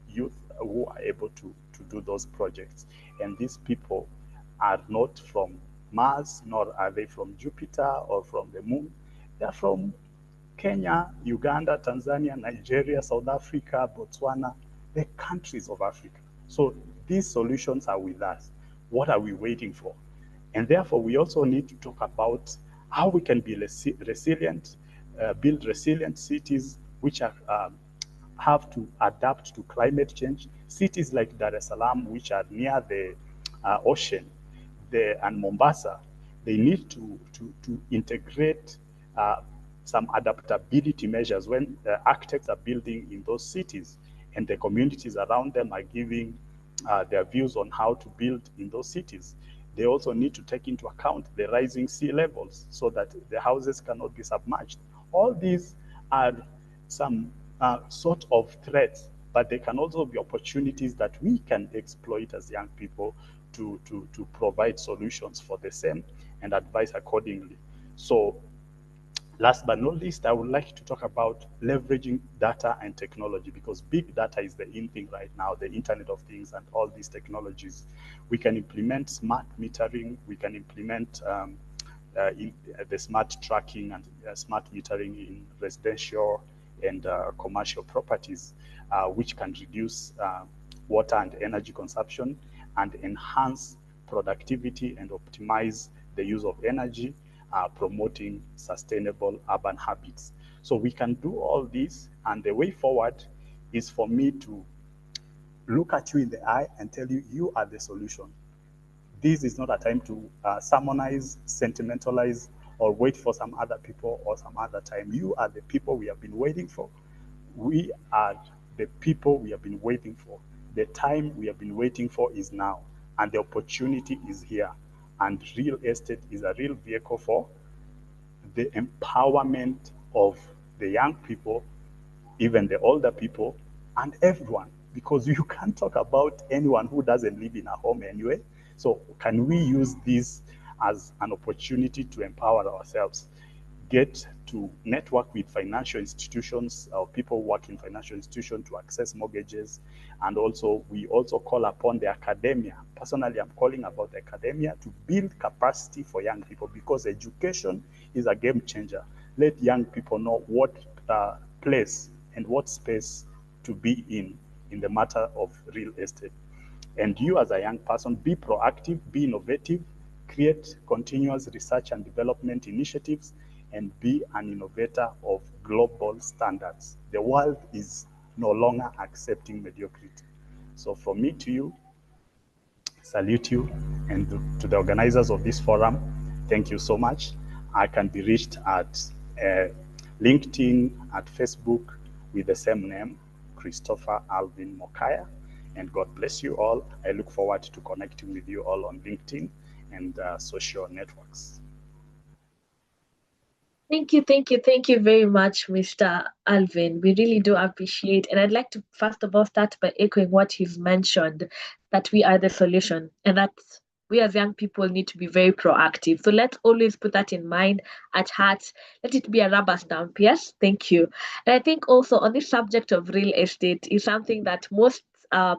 youth who are able to do those projects. And these people are not from Mars, nor are they from Jupiter or from the moon. They're from Kenya, Uganda, Tanzania, Nigeria, South Africa, Botswana, the countries of Africa. So these solutions are with us. What are we waiting for? And therefore, we also need to talk about how we can be resilient, build resilient cities which are, have to adapt to climate change. Cities like Dar es Salaam, which are near the ocean, and Mombasa, they need to integrate some adaptability measures when architects are building in those cities and the communities around them are giving their views on how to build in those cities. They also need to take into account the rising sea levels so that the houses cannot be submerged. All these are some sort of threats, but they can also be opportunities that we can exploit as young people to provide solutions for the same and advise accordingly. So last but not least, I would like to talk about leveraging data and technology, because big data is the in thing right now, the Internet of Things and all these technologies. We can implement smart metering, we can implement the smart tracking and smart metering in residential and commercial properties, which can reduce water and energy consumption and enhance productivity and optimize the use of energy, promoting sustainable urban habits. So we can do all this, and the way forward is for me to look at you in the eye and tell you, you are the solution. This is not a time to sermonize, sentimentalize, or wait for some other people or some other time. You are the people we have been waiting for. We are the people we have been waiting for. The time we have been waiting for is now, and the opportunity is here. And real estate is a real vehicle for the empowerment of the young people, even the older people, and everyone, because you can't talk about anyone who doesn't live in a home anyway. So can we use this as an opportunity to empower ourselves, get to network with financial institutions or people who work in financial institutions to access mortgages. And also, we also call upon the academia. Personally, I'm calling about the academia to build capacity for young people, because education is a game changer. Let young people know what place and what space to be in the matter of real estate. And you as a young person, be proactive, be innovative, create continuous research and development initiatives, and be an innovator of global standards. The world is no longer accepting mediocrity. So from me to you, salute you, and to the organizers of this forum, thank you so much. I can be reached at LinkedIn, at Facebook, with the same name, Christopher Alvin Mokaya. And God bless you all. I look forward to connecting with you all on LinkedIn and social networks. Thank you very much, Mr. Alvin. We really do appreciate, and I'd like to first of all start by echoing what he's mentioned, that we are the solution, and that we as young people need to be very proactive. So let's always put that in mind, at heart. Let it be a rubber stamp. Yes, thank you. And I think also on this subject of real estate is something that most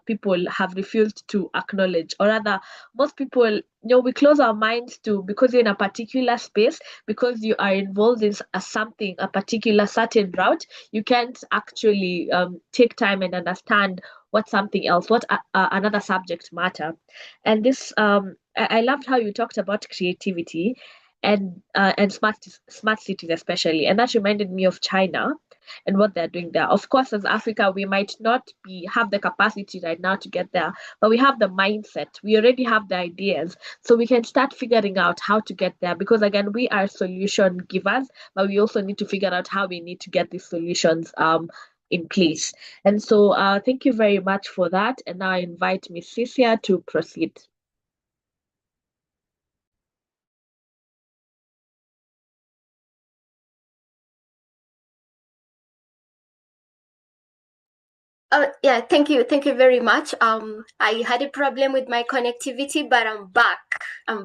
people have refused to acknowledge, or rather, most people, we close our minds to, because you're in a particular space, because you are involved in a particular certain route, you can't actually take time and understand what something else, what another subject matter. And this, I loved how you talked about creativity and smart cities especially, and that reminded me of China and what they're doing there. Of course, as Africa, we might not have the capacity right now to get there, but we have the mindset. We already have the ideas, so we can start figuring out how to get there. Because again, we are solution givers, but we also need to figure out how we need to get these solutions in place. And so, thank you very much for that. And now I invite Ms. Cisia to proceed. Yeah, thank you very much. I had a problem with my connectivity, but I'm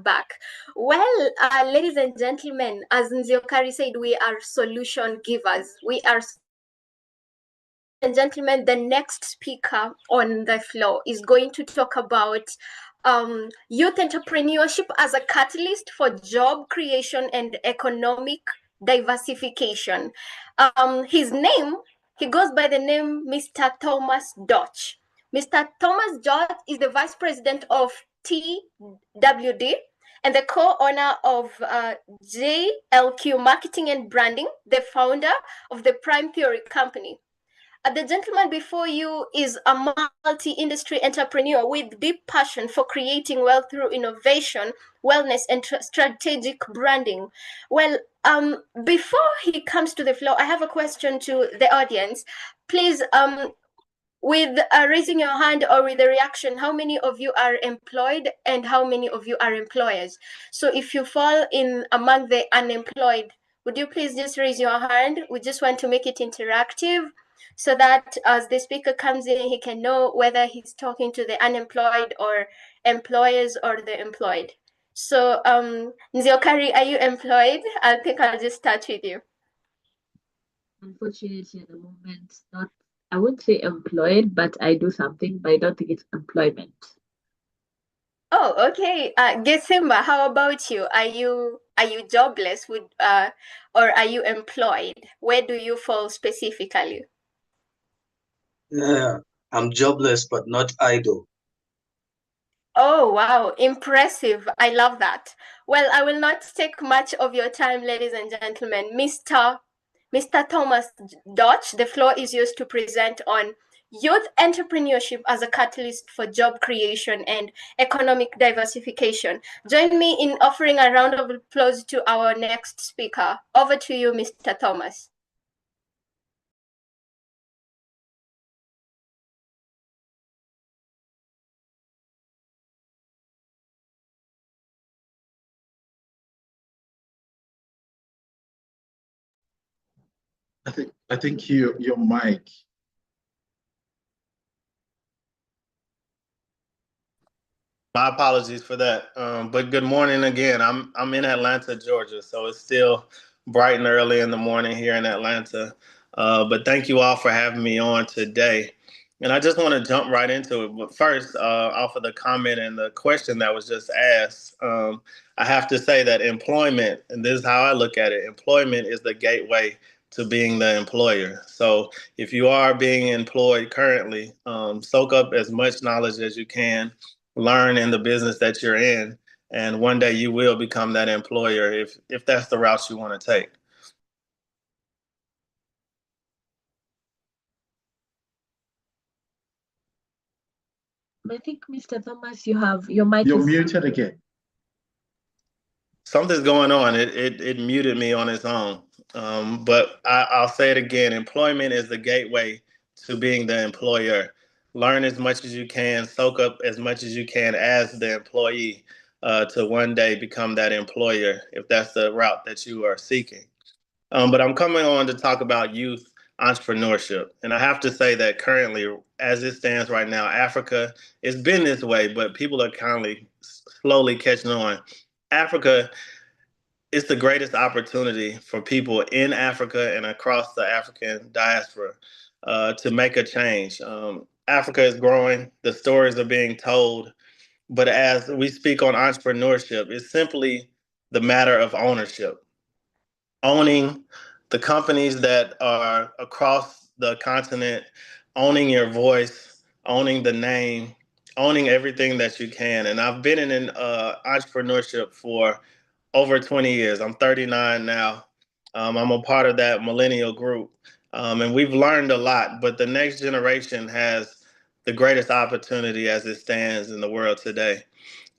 back. Well, ladies and gentlemen, as Nziokari said, we are solution givers. We are and gentlemen, the next speaker on the floor is going to talk about youth entrepreneurship as a catalyst for job creation and economic diversification. He goes by the name Mr. Thomas Dodge. Mr. Thomas Dodge is the Vice President of TWD and the co-owner of JLQ Marketing and Branding, the founder of the Prime Theory Company. The gentleman before you is a multi-industry entrepreneur with deep passion for creating wealth through innovation, wellness, and strategic branding. Well, before he comes to the floor, I have a question to the audience. Please, with raising your hand or with a reaction, how many of you are employed and how many of you are employers? So if you fall in among the unemployed, would you please just raise your hand? We just want to make it interactive so that as the speaker comes in, he can know whether he's talking to the unemployed or employers or the employed. So Nziokari, are you employed? I think I'll just start with you. Unfortunately, at the moment, not. I wouldn't say employed, but I do something, but I don't think it's employment. Oh, okay. Gesimba, how about you? Are you jobless or are you employed? Where do you fall specifically? I'm jobless but not idle. Oh, wow. Impressive. I love that. Well, I will not take much of your time, ladies and gentlemen. Mr. Thomas Dodge, the floor is yours to present on youth entrepreneurship as a catalyst for job creation and economic diversification. Join me in offering a round of applause to our next speaker. Over to you, Mr. Thomas. I think your mic. My apologies for that. But good morning again. I'm in Atlanta, Georgia, so it's still bright and early in the morning here in Atlanta. But thank you all for having me on today. And I just want to jump right into it. But first, off of the comment and the question that was just asked, I have to say that employment, and this is how I look at it, employment is the gateway to being the employer. So if you are being employed currently, soak up as much knowledge as you can, learn in the business that you're in, and one day you will become that employer if that's the route you want to take. I think, Mr. Thomas, you have your mic. You're muted again. Something's going on. It muted me on its own. But I'll say it again. Employment is the gateway to being the employer. Learn as much as you can, soak up as much as you can as the employee to one day become that employer if that's the route that you are seeking. But I'm coming on to talk about youth entrepreneurship. And I have to say that currently, as it stands right now, Africa, it's been this way, but people are slowly catching on. Africa is the greatest opportunity for people in Africa and across the African diaspora to make a change. Africa is growing, the stories are being told, but as we speak on entrepreneurship, it's simply the matter of ownership. Owning the companies that are across the continent, owning your voice, owning the name, owning everything that you can. And I've been in entrepreneurship for over 20 years. I'm 39 now. I'm a part of that millennial group. And we've learned a lot, but the next generation has the greatest opportunity as it stands in the world today.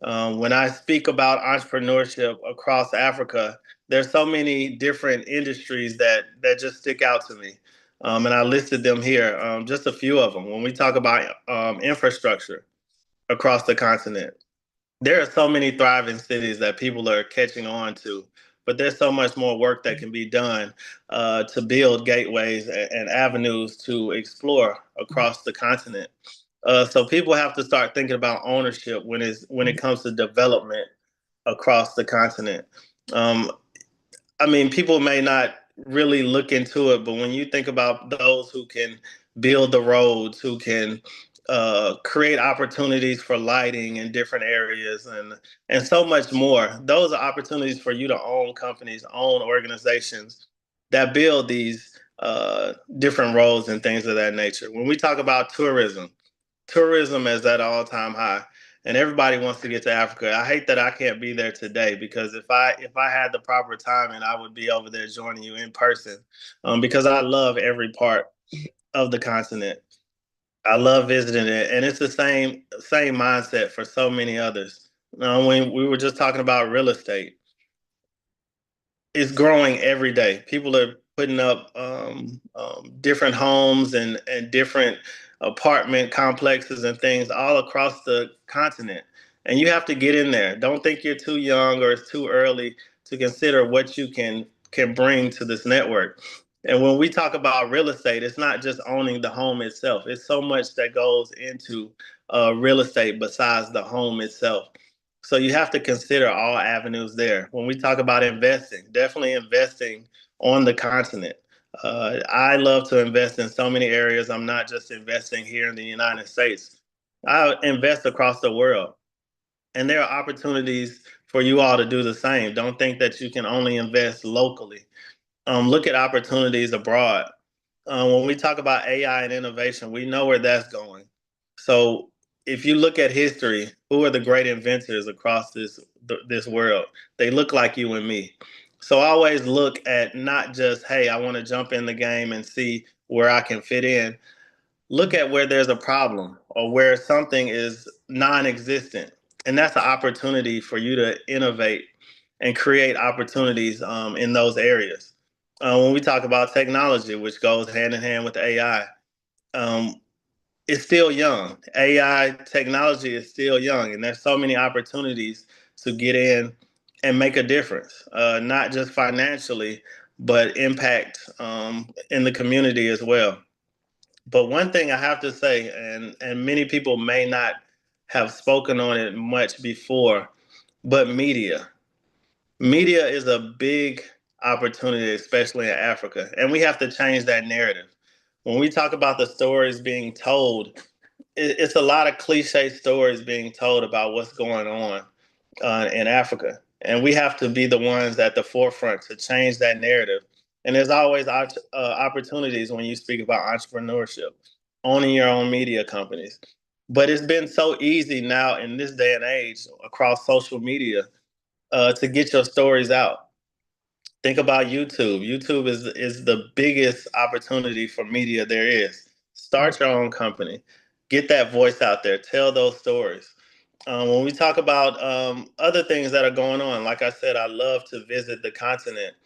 When I speak about entrepreneurship across Africa, there's so many different industries that just stick out to me. And I listed them here, just a few of them. When we talk about infrastructure across the continent, there are so many thriving cities that people are catching on to, but there's so much more work that can be done to build gateways and avenues to explore across the continent. So people have to start thinking about ownership when it comes to development across the continent. I mean, people may not really look into it, but when you think about those who can build the roads, who can create opportunities for lighting in different areas, and so much more. Those are opportunities for you to own companies, own organizations that build these different roads and things of that nature. When we talk about tourism is at all-time high, and everybody wants to get to Africa. I hate that I can't be there today, because if I had the proper timing, I would be over there joining you in person, because I love every part of the continent. I love visiting it, and it's the same mindset for so many others. When we were just talking about real estate, it's growing every day. People are putting up different homes and different apartment complexes and things all across the continent. And you have to get in there. Don't think you're too young or it's too early to consider what you can bring to this network. And when we talk about real estate, it's not just owning the home itself. It's so much that goes into real estate besides the home itself. So you have to consider all avenues there. When we talk about investing, definitely investing on the continent. I love to invest in so many areas. I'm not just investing here in the United States. I invest across the world. And there are opportunities for you all to do the same. Don't think that you can only invest locally. Look at opportunities abroad. When we talk about AI and innovation, we know where that's going. So if you look at history, who are the great inventors across this world? They look like you and me. So always look at not just, hey, I want to jump in the game and see where I can fit in. Look at where there's a problem or where something is non-existent. And that's an opportunity for you to innovate and create opportunities in those areas. When we talk about technology, which goes hand in hand with AI, it's still young. AI technology is still young, and there's so many opportunities to get in and make a difference, not just financially, but impact in the community as well. But one thing I have to say, and many people may not have spoken on it much before, but media. Media is a big opportunity, especially in Africa, and we have to change that narrative. When we talk about the stories being told, it's a lot of cliche stories being told about what's going on in Africa. And we have to be the ones at the forefront to change that narrative. And there's always opportunities when you speak about entrepreneurship, owning your own media companies. But it's been so easy now in this day and age across social media to get your stories out. Think about YouTube. YouTube is the biggest opportunity for media there is. Start your own company. Get that voice out there. Tell those stories. When we talk about other things that are going on, like I said, I love to visit the continent.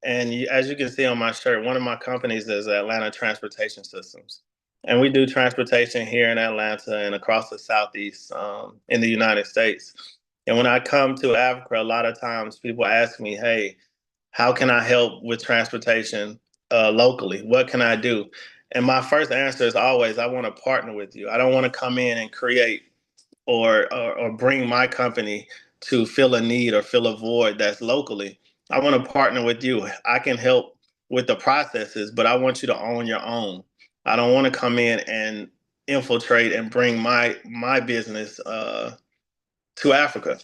And as you can see on my shirt, one of my companies is Atlanta Transportation Systems. And we do transportation here in Atlanta and across the Southeast in the United States. And when I come to Africa, a lot of times people ask me, hey, how can I help with transportation locally? What can I do? And my first answer is always, I want to partner with you. I don't want to come in and create or bring my company to fill a need or fill a void that's locally. I want to partner with you. I can help with the processes, but I want you to own your own. I don't want to come in and infiltrate and bring my business to Africa.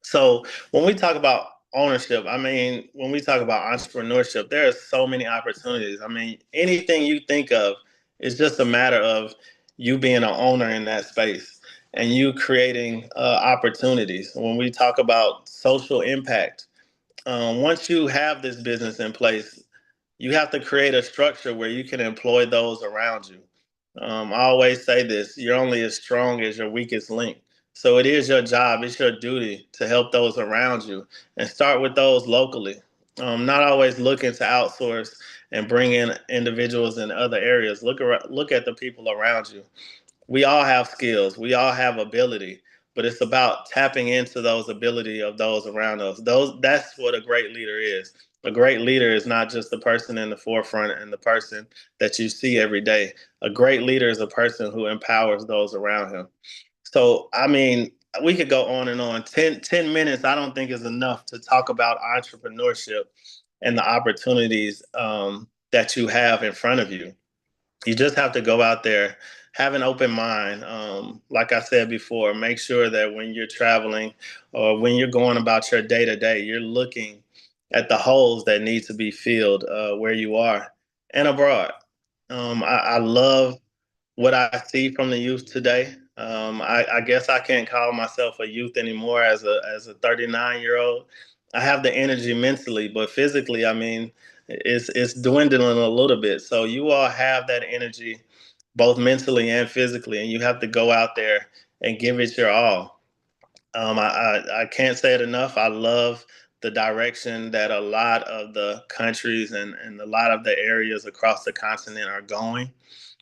So when we talk about ownership, I mean, when we talk about entrepreneurship, there are so many opportunities. I mean, anything you think of is just a matter of you being an owner in that space and you creating opportunities. When we talk about social impact, once you have this business in place, you have to create a structure where you can employ those around you. I always say this, you're only as strong as your weakest link. So it is your job, it's your duty to help those around you and start with those locally. Not always looking to outsource and bring in individuals in other areas. Look at the people around you. We all have skills, we all have ability, but it's about tapping into those ability of those around us. That's what a great leader is. A great leader is not just the person in the forefront and the person that you see every day. A great leader is a person who empowers those around him. So, I mean, we could go on and on. 10 minutes, I don't think is enough to talk about entrepreneurship and the opportunities that you have in front of you. You just have to go out there, have an open mind. Like I said before, make sure that when you're traveling or when you're going about your day to day, you're looking at the holes that need to be filled where you are and abroad. I love what I see from the youth today. I guess I can't call myself a youth anymore as a 39-year-old. I have the energy mentally, but physically, I mean, it's dwindling a little bit. So you all have that energy, both mentally and physically, and you have to go out there and give it your all. I can't say it enough. I love the direction that a lot of the countries and a lot of the areas across the continent are going.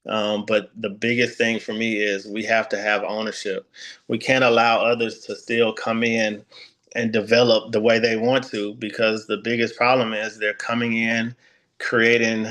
But the biggest thing for me is we have to have ownership. We can't allow others to still come in and develop the way they want to, because the biggest problem is they're coming in, creating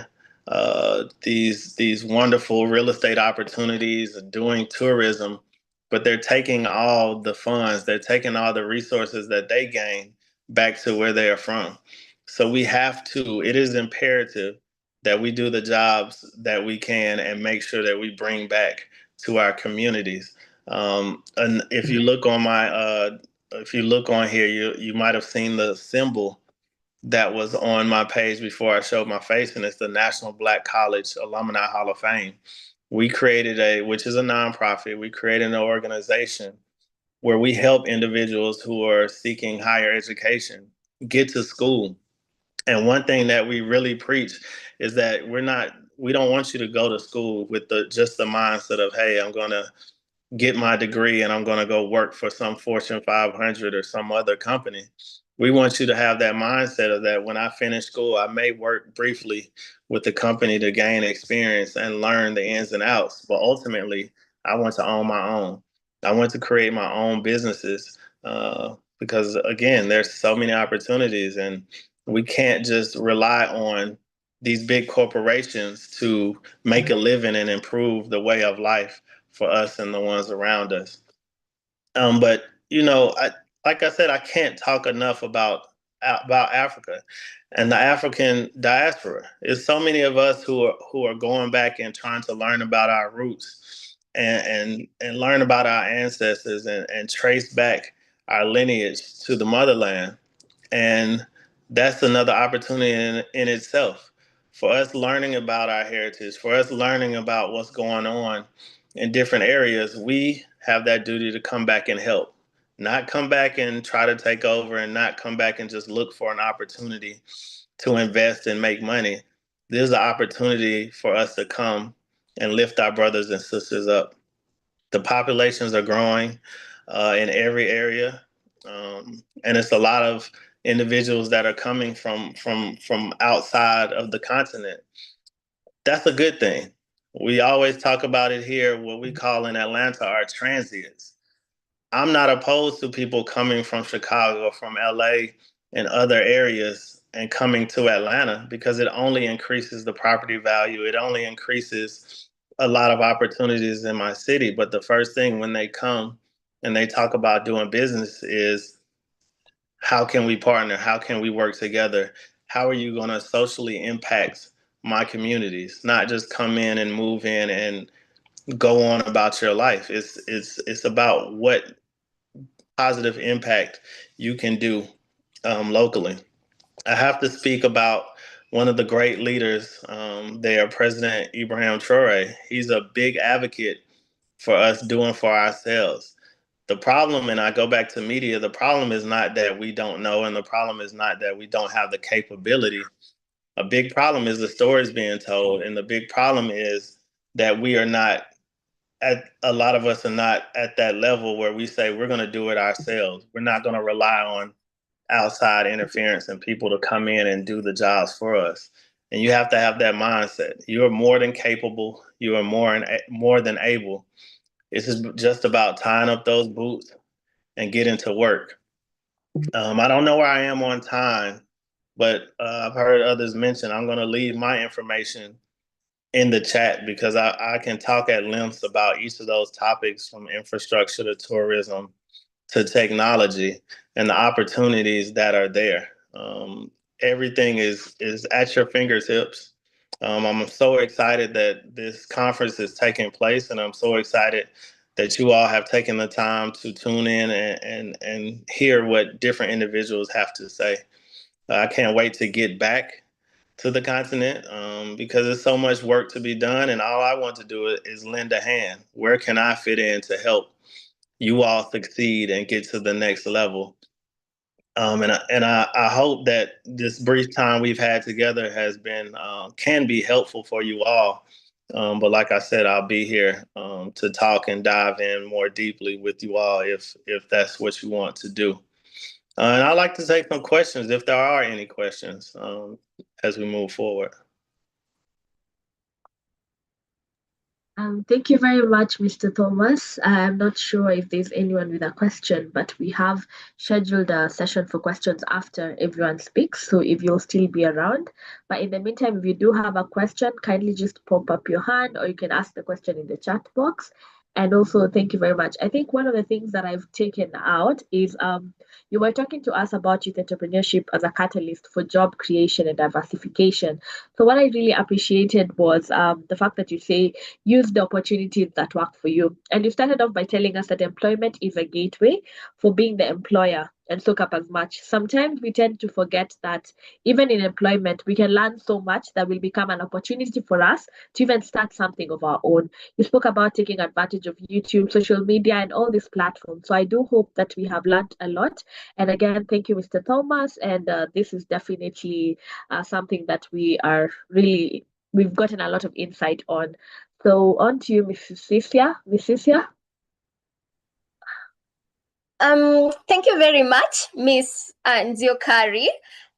these wonderful real estate opportunities, doing tourism, but they're taking all the funds, they're taking all the resources that they gain back to where they are from. So we have to, it is imperative that we do the jobs that we can and make sure that we bring back to our communities. And if you look on if you look on here, you might have seen the symbol that was on my page before I showed my face, and it's the National Black College Alumni Hall of Fame. We created which is a nonprofit, we created an organization where we help individuals who are seeking higher education get to school. And one thing that we really preach is that we don't want you to go to school with just the mindset of, hey, I'm going to get my degree and I'm going to go work for some Fortune 500 or some other company. We want you to have that mindset of that when I finish school, I may work briefly with the company to gain experience and learn the ins and outs. But ultimately, I want to own my own. I want to create my own businesses because, again, there's so many opportunities, and we can't just rely on these big corporations to make a living and improve the way of life for us and the ones around us. But like I said, I can't talk enough about Africa and the African diaspora. There's so many of us who are going back and trying to learn about our roots and learn about our ancestors and trace back our lineage to the motherland. And that's another opportunity in itself for us learning about our heritage, for us learning about what's going on in different areas. We have that duty to come back and help, not come back and try to take over, and not come back and just look for an opportunity to invest and make money. There's an opportunity for us to come and lift our brothers and sisters up. The populations are growing in every area, and it's a lot of individuals that are coming from outside of the continent. That's a good thing. We always talk about it here, what we call in Atlanta our transients. I'm not opposed to people coming from Chicago, from LA, and other areas and coming to Atlanta, because it only increases the property value. It only increases a lot of opportunities in my city. But the first thing when they come and they talk about doing business is, how can we partner? How can we work together? How are you going to socially impact my communities? Not just come in and move in and go on about your life. It's about what positive impact you can do locally. I have to speak about one of the great leaders there, President Ibrahim Traore. He's a big advocate for us doing for ourselves. The problem, and I go back to media, the problem is not that we don't know, and the problem is not that we don't have the capability. A big problem is the stories being told, and the big problem is that we are not a lot of us are not at that level where we say we're going to do it ourselves. We're not going to rely on outside interference and people to come in and do the jobs for us. And you have to have that mindset. You are more than capable. You are more than able. It's just about tying up those boots and getting to work. I don't know where I am on time, but I've heard others mention I'm going to leave my information in the chat, because I can talk at length about each of those topics, from infrastructure to tourism to technology and the opportunities that are there. Everything is at your fingertips. I'm so excited that this conference is taking place, and I'm so excited that you all have taken the time to tune in and hear what different individuals have to say. I can't wait to get back to the continent because there's so much work to be done, and all I want to do is lend a hand. Where can I fit in to help you all succeed and get to the next level? I hope that this brief time we've had together has been can be helpful for you all. But like I said, I'll be here to talk and dive in more deeply with you all if that's what you want to do. And I'd like to take some questions if there are any questions as we move forward. Thank you very much, Mr. Thomas. I'm not sure if there's anyone with a question, but we have scheduled a session for questions after everyone speaks, so if you'll still be around. But in the meantime, if you do have a question, kindly just pop up your hand, or you can ask the question in the chat box. And also, thank you very much. I think one of the things that I've taken out is you were talking to us about youth entrepreneurship as a catalyst for job creation and diversification. So what I really appreciated was the fact that you say use the opportunities that work for you. And you started off by telling us that employment is a gateway for being the employer and soak up as much. Sometimes we tend to forget that even in employment, we can learn so much that will become an opportunity for us to even start something of our own. You spoke about taking advantage of YouTube, social media, and all these platforms. So I do hope that we have learned a lot. And again, thank you, Mr. Thomas. And this is definitely something that we've gotten a lot of insight on. So on to you, Mrs. Cisia. Miss Cisia? Thank you very much, Miss Nziokari.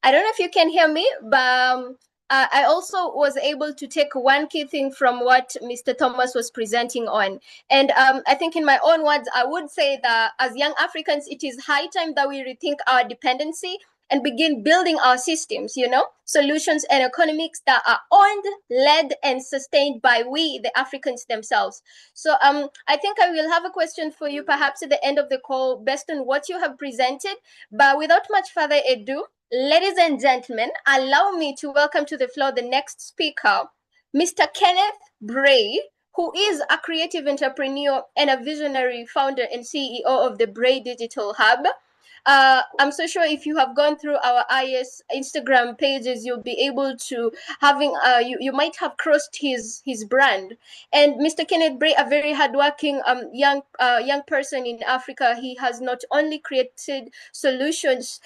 I don't know if you can hear me, but I also was able to take one key thing from what Mr. Thomas was presenting on. And I think in my own words, I would say that as young Africans, it is high time that we rethink our dependency and begin building our systems, solutions and economics that are owned, led, and sustained by we, the Africans themselves. So I think I will have a question for you perhaps at the end of the call based on what you have presented. But without much further ado, ladies and gentlemen, allow me to welcome to the floor the next speaker, Mr. Kenneth Bray, who is a creative entrepreneur and a visionary founder and CEO of the Bray Digital Hub. I'm so sure if you have gone through our IS Instagram pages, you'll be able to you might have crossed his brand. And Mr. Kenneth Bray, a very hardworking young person in Africa, he has not only created solutions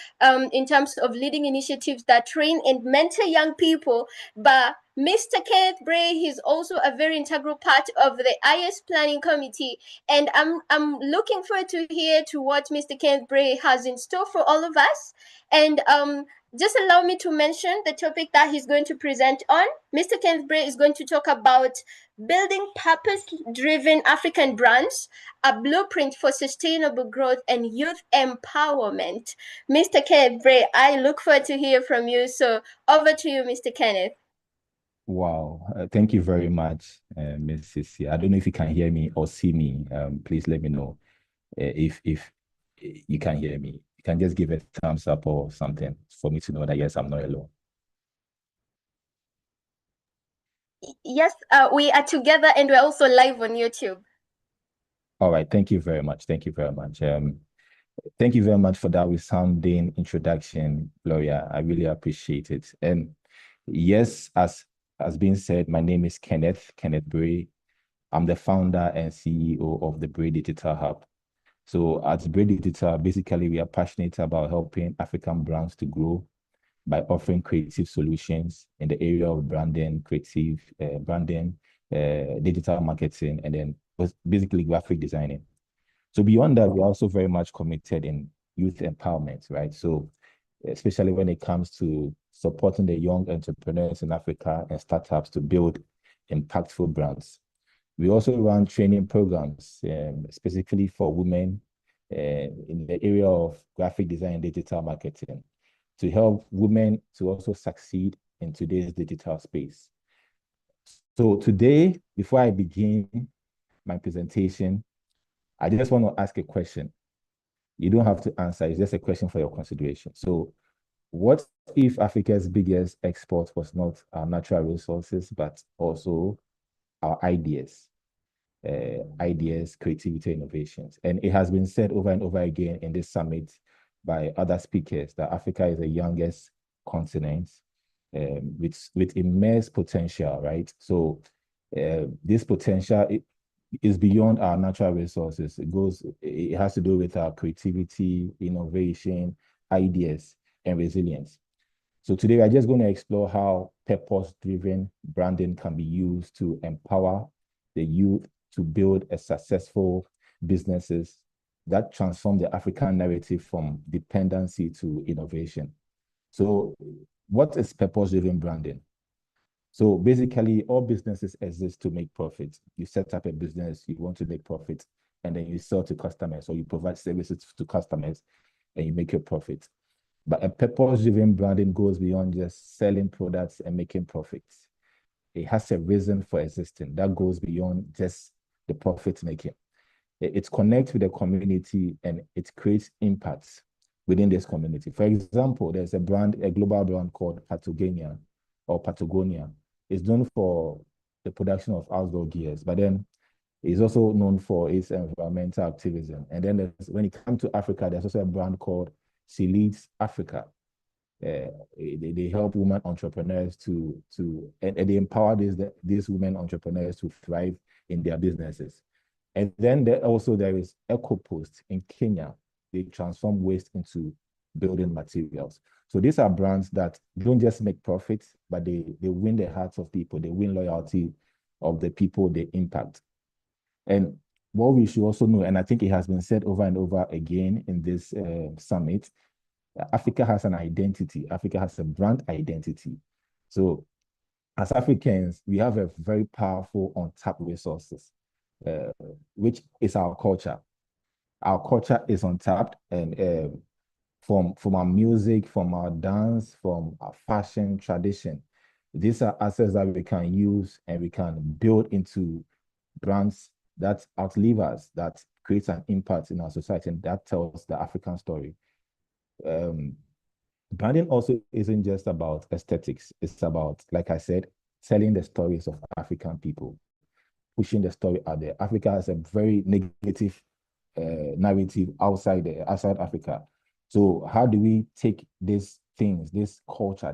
in terms of leading initiatives that train and mentor young people, but Mr. Kenneth Bray, he's also a very integral part of the IS Planning Committee, and I'm looking forward to hear to what Mr. Kenneth Bray has in store for all of us. And just allow me to mention the topic that he's going to present on. Mr. Kenneth Bray is going to talk about building purpose-driven African brands, a blueprint for sustainable growth and youth empowerment. Mr. Kenneth Bray, I look forward to hear from you. So over to you, Mr. Kenneth. Wow, thank you very much, Ms. Cisia. I don't know if you can hear me or see me. Please let me know if you can hear me. You can just give a thumbs up or something for me to know that yes, I'm not alone. Yes, we are together and we're also live on YouTube. All right, thank you very much. Thank you very much. Thank you very much for that resounding introduction, Gloria. I really appreciate it. And yes, as been said, my name is Kenneth Bray. I'm the founder and CEO of the Bray Digital Hub. So at Bray Digital, basically, we are passionate about helping African brands to grow by offering creative solutions in the area of branding, digital marketing, and then basically graphic designing. So beyond that, we're also very much committed in youth empowerment, right? So especially when it comes to supporting the young entrepreneurs in Africa and startups to build impactful brands. We also run training programs specifically for women in the area of graphic design and digital marketing to help women to also succeed in today's digital space. So today, before I begin my presentation, I just want to ask a question. You don't have to answer, it's just a question for your consideration. So what if Africa's biggest export was not our natural resources, but also our ideas? Ideas, creativity, innovations. And it has been said over and over again in this summit by other speakers that Africa is the youngest continent with immense potential, right? So this potential is beyond our natural resources. It has to do with our creativity, innovation, ideas, and resilience. So today we're just going to explore how purpose-driven branding can be used to empower the youth to build a successful businesses that transform the African narrative from dependency to innovation. So what is purpose-driven branding? So basically, all businesses exist to make profit. You set up a business, you want to make profit, and then you sell to customers, or you provide services to customers, and you make your profit. But a purpose-driven branding goes beyond just selling products and making profits. It has a reason for existing that goes beyond just the profit making. It connects with the community and it creates impacts within this community. For example, there's a global brand called Patagonia or Patagonia. It's known for the production of outdoor gears, but then it's also known for its environmental activism. And then when it comes to Africa, there's also a brand called She Leads Africa. They help women entrepreneurs and they empower these women entrepreneurs to thrive in their businesses. And then there is EcoPost in Kenya. They transform waste into building materials. So these are brands that don't just make profits, but they win the hearts of people. They win loyalty of the people they impact. And what we should also know, and I think it has been said over and over again in this summit, Africa has an identity. Africa has a brand identity. So as Africans, we have a very powerful untapped resources, which is our culture. Our culture is untapped, and from our music, from our dance, from our fashion tradition, these are assets that we can use and we can build into brands that outlive us, that creates an impact in our society, and that tells the African story. Branding also isn't just about aesthetics. It's about, like I said, telling the stories of African people, pushing the story out there. Africa has a very negative narrative outside Africa. So how do we take these things, this culture,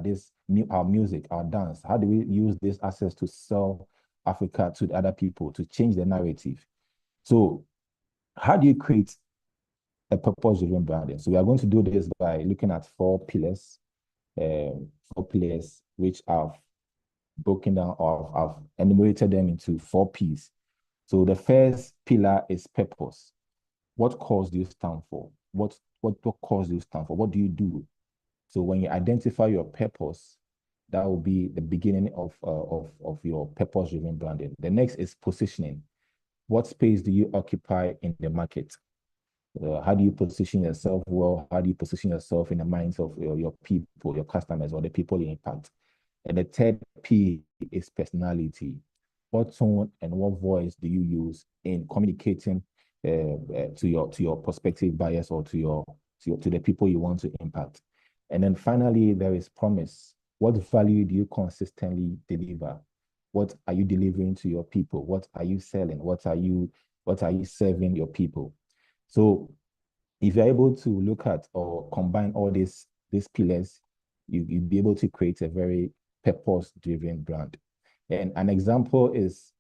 our music, our dance, how do we use these assets to sell Africa to the other people, to change the narrative? So how do you create a purpose-driven branding? So we are going to do this by looking at four pillars, which I've broken down or I've enumerated them into 4 P's. So the first pillar is purpose. What cause do you stand for? What cause do you stand for? What do you do? So when you identify your purpose, that will be the beginning of your purpose-driven branding. The next is positioning. What space do you occupy in the market? How do you position yourself well? How do you position yourself in the minds of your people, your customers, or the people you impact? And the third P is personality. What tone and what voice do you use in communicating to your prospective buyers or to the people you want to impact? And then finally, there is promise. What value do you consistently deliver? What are you delivering to your people? What are you selling? What are you serving your people? So if you're able to look at or combine all these pillars, you'll be able to create a very purpose-driven brand. And an example is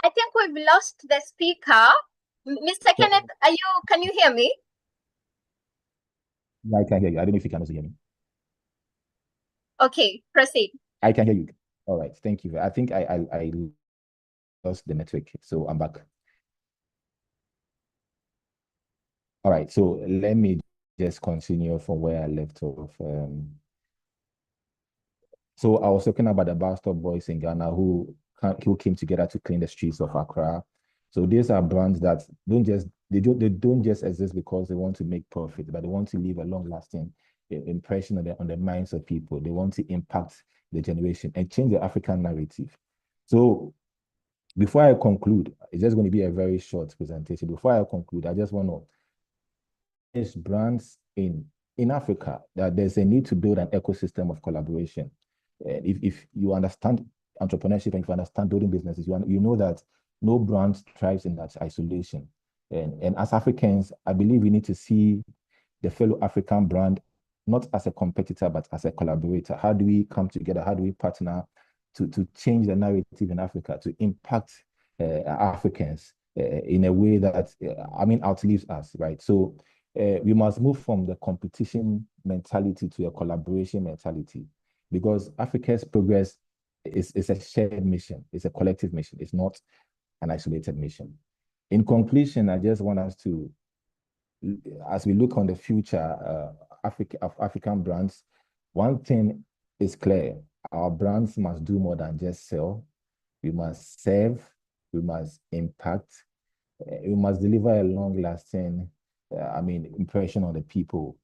I think we've lost the speaker. Mr. Kenneth, can you hear me? Yeah, I can hear you. I don't know if you can also hear me. Okay, proceed. I can hear you. All right, thank you. I think I lost the network, so I'm back. All right, so let me just continue from where I left off. So I was talking about the Bastard Boys in Ghana who came together to clean the streets of Accra. So these are brands that don't just exist because they want to make profit, but they want to leave a long-lasting impression on the minds of people. They want to impact the generation and change the African narrative. So before I conclude, it's just going to be a very short presentation. Before I conclude, I just want to brands in Africa that there's a need to build an ecosystem of collaboration. If you understand entrepreneurship and if you understand building businesses, you know that no brand thrives in that isolation. And as Africans, I believe we need to see the fellow African brand not as a competitor, but as a collaborator. How do we come together? How do we partner to change the narrative in Africa, to impact Africans in a way that, outlives us, right? So we must move from the competition mentality to a collaboration mentality, because Africa's progress is a shared mission. It's a collective mission. It's not an isolated mission. In conclusion, I just want us to, as we look on the future of African brands, one thing is clear. Our brands must do more than just sell. We must serve. We must impact. We must deliver a long-lasting impression on the people.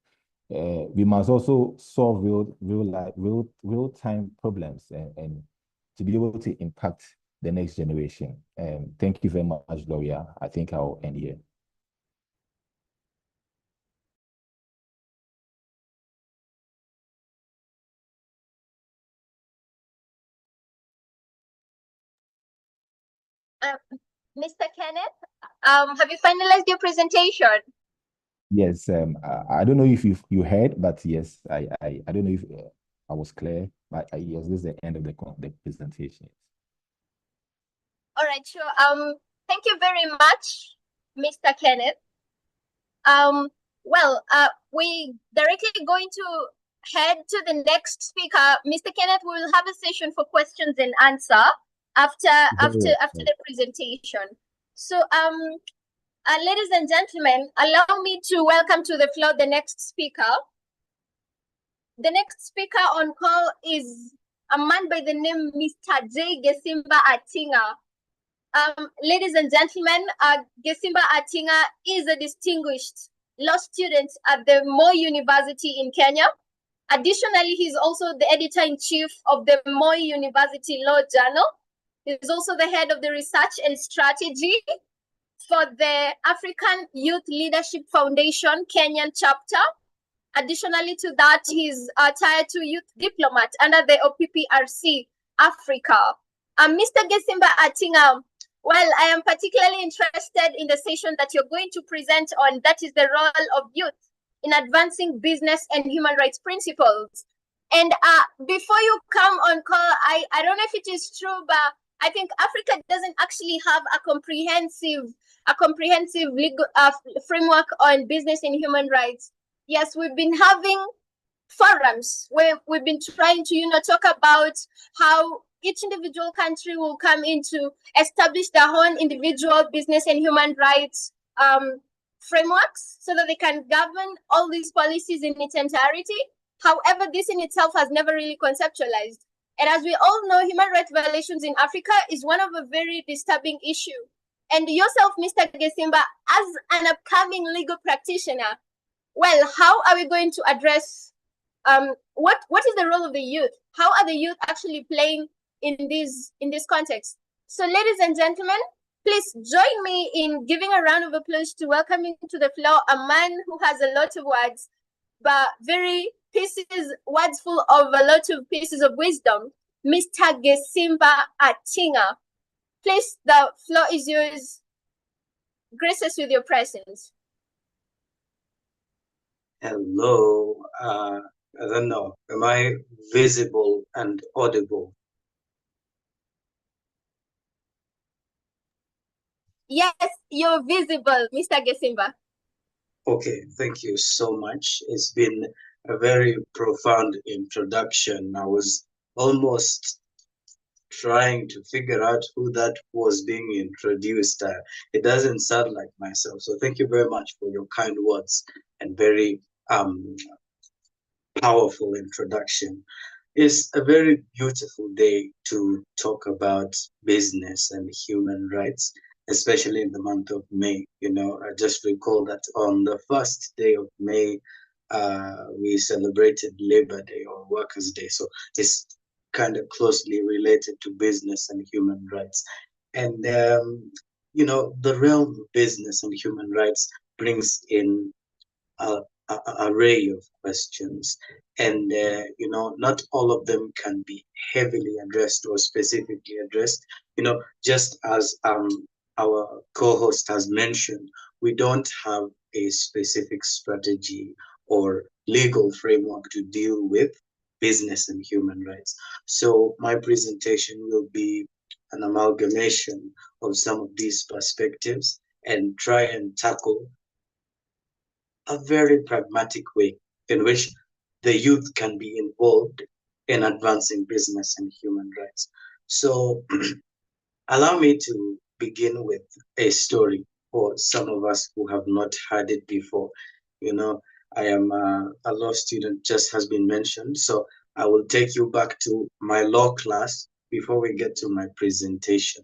We must also solve real-time problems and to be able to impact the next generation. Thank you very much, Gloria. I think I'll end here. Mr. Kenneth, have you finalized your presentation? Yes, I don't know if you heard, but yes, I don't know if I was clear, but yes, this is the end of the presentation. All right, sure. Thank you very much, Mr. Kenneth. We directly going to head to the next speaker. Mr. Kenneth, we will have a session for questions and answer after the presentation. So, ladies and gentlemen, allow me to welcome to the floor the next speaker. The next speaker on call is a man by the name Mr. J. Gesimba Atinga. Ladies and gentlemen, Gesimba Atinga is a distinguished law student at the Moi University in Kenya. Additionally, he's also the editor-in-chief of the Moi University Law Journal. He's also the head of the research and strategy for the African Youth Leadership Foundation Kenyan chapter. Additionally to that, he's a Tier 2 youth diplomat under the OPPRC Africa. Mr. Gesimba Atinga, well, I am particularly interested in the session that you're going to present on, that is the role of youth in advancing business and human rights principles. And before you come on call, I don't know if it is true, but I think Africa doesn't actually have a comprehensive legal framework on business and human rights. Yes, we've been having forums where we've been trying to, talk about how each individual country will come in to establish their own individual business and human rights frameworks so that they can govern all these policies in its entirety. However, this in itself has never really conceptualized. And as we all know, human rights violations in Africa is one of a very disturbing issue. And yourself, Mr. Gesimba, as an upcoming legal practitioner, well, how are we going to address what is the role of the youth? How are the youth actually playing in this context? So, ladies and gentlemen, please join me in giving a round of applause to welcoming to the floor a man who has a lot of words, but words full of a lot of pieces of wisdom, Mr. Gesimba Atinga. Please, the floor is yours. Grace us with your presence. Hello. I don't know. Am I visible and audible? Yes, you're visible, Mr. Gesimba. Okay, thank you so much. It's been a very profound introduction. I was almost trying to figure out who that was being introduced. It doesn't sound like myself. So thank you very much for your kind words and very powerful introduction. It's a very beautiful day to talk about business and human rights, especially in the month of May. You know, I just recall that on the first day of May, we celebrated Labor Day or Workers' Day. So it's kind of closely related to business and human rights. And, you know, the realm of business and human rights brings in a array of questions, and you know, not all of them can be heavily addressed or specifically addressed. You know, just as our co-host has mentioned, we don't have a specific strategy or legal framework to deal with business and human rights. So my presentation will be an amalgamation of some of these perspectives and try and tackle a very pragmatic way in which the youth can be involved in advancing business and human rights. So allow me to begin with a story for some of us who have not heard it before. You know, I am a law student, just has been mentioned. So I will take you back to my law class before we get to my presentation.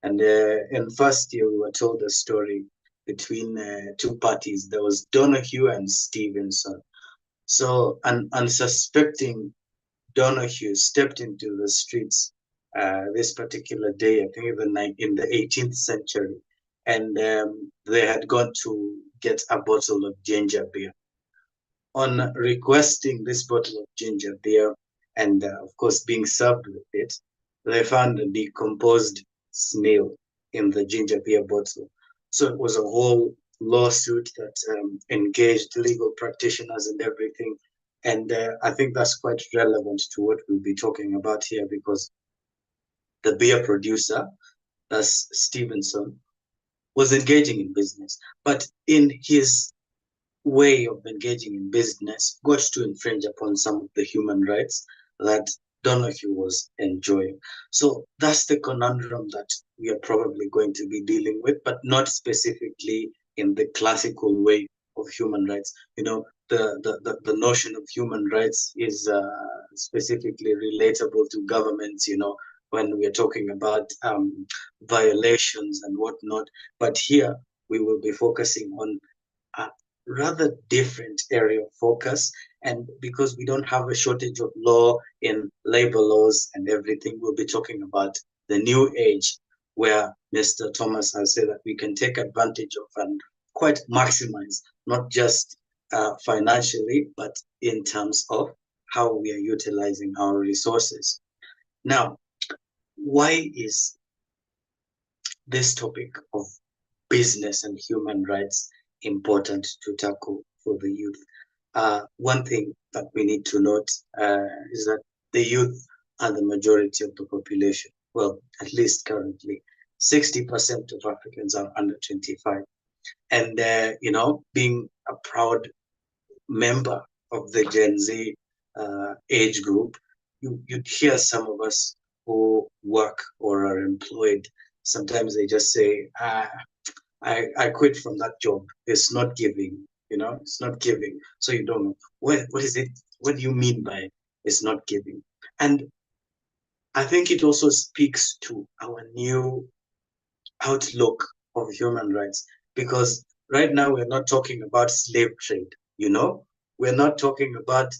And in first year, we were told a story between two parties. There was Donahue and Stevenson. So an unsuspecting Donahue stepped into the streets this particular day, I think in the 18th century, and they had gone to get a bottle of ginger beer. On requesting this bottle of ginger beer, and of course being served with it, they found a decomposed snail in the ginger beer bottle. So it was a whole lawsuit that engaged legal practitioners and everything. And I think that's quite relevant to what we'll be talking about here, because the beer producer, that's Stevenson, was engaging in business. But in his way of engaging in business, got to infringe upon some of the human rights that Donahue was enjoying. So that's the conundrum that we are probably going to be dealing with, but not specifically in the classical way of human rights. You know, the notion of human rights is specifically relatable to governments, you know, when we are talking about violations and whatnot. But here we will be focusing on a rather different area of focus. And because we don't have a shortage of law in labor laws and everything, we'll be talking about the new age, where Mr. Thomas has said that we can take advantage of and quite maximize, not just financially, but in terms of how we are utilizing our resources. Now, why is this topic of business and human rights important to tackle for the youth? One thing that we need to note is that the youth are the majority of the population. Well, at least currently, 60% of Africans are under 25. And, you know, being a proud member of the Gen Z age group, you'd hear some of us who work or are employed. Sometimes they just say, I quit from that job. It's not giving, you know, it's not giving. So you don't know. What is it? What do you mean by it's not giving? And I think it also speaks to our new outlook of human rights, because right now we're not talking about slave trade, you know? We're not talking about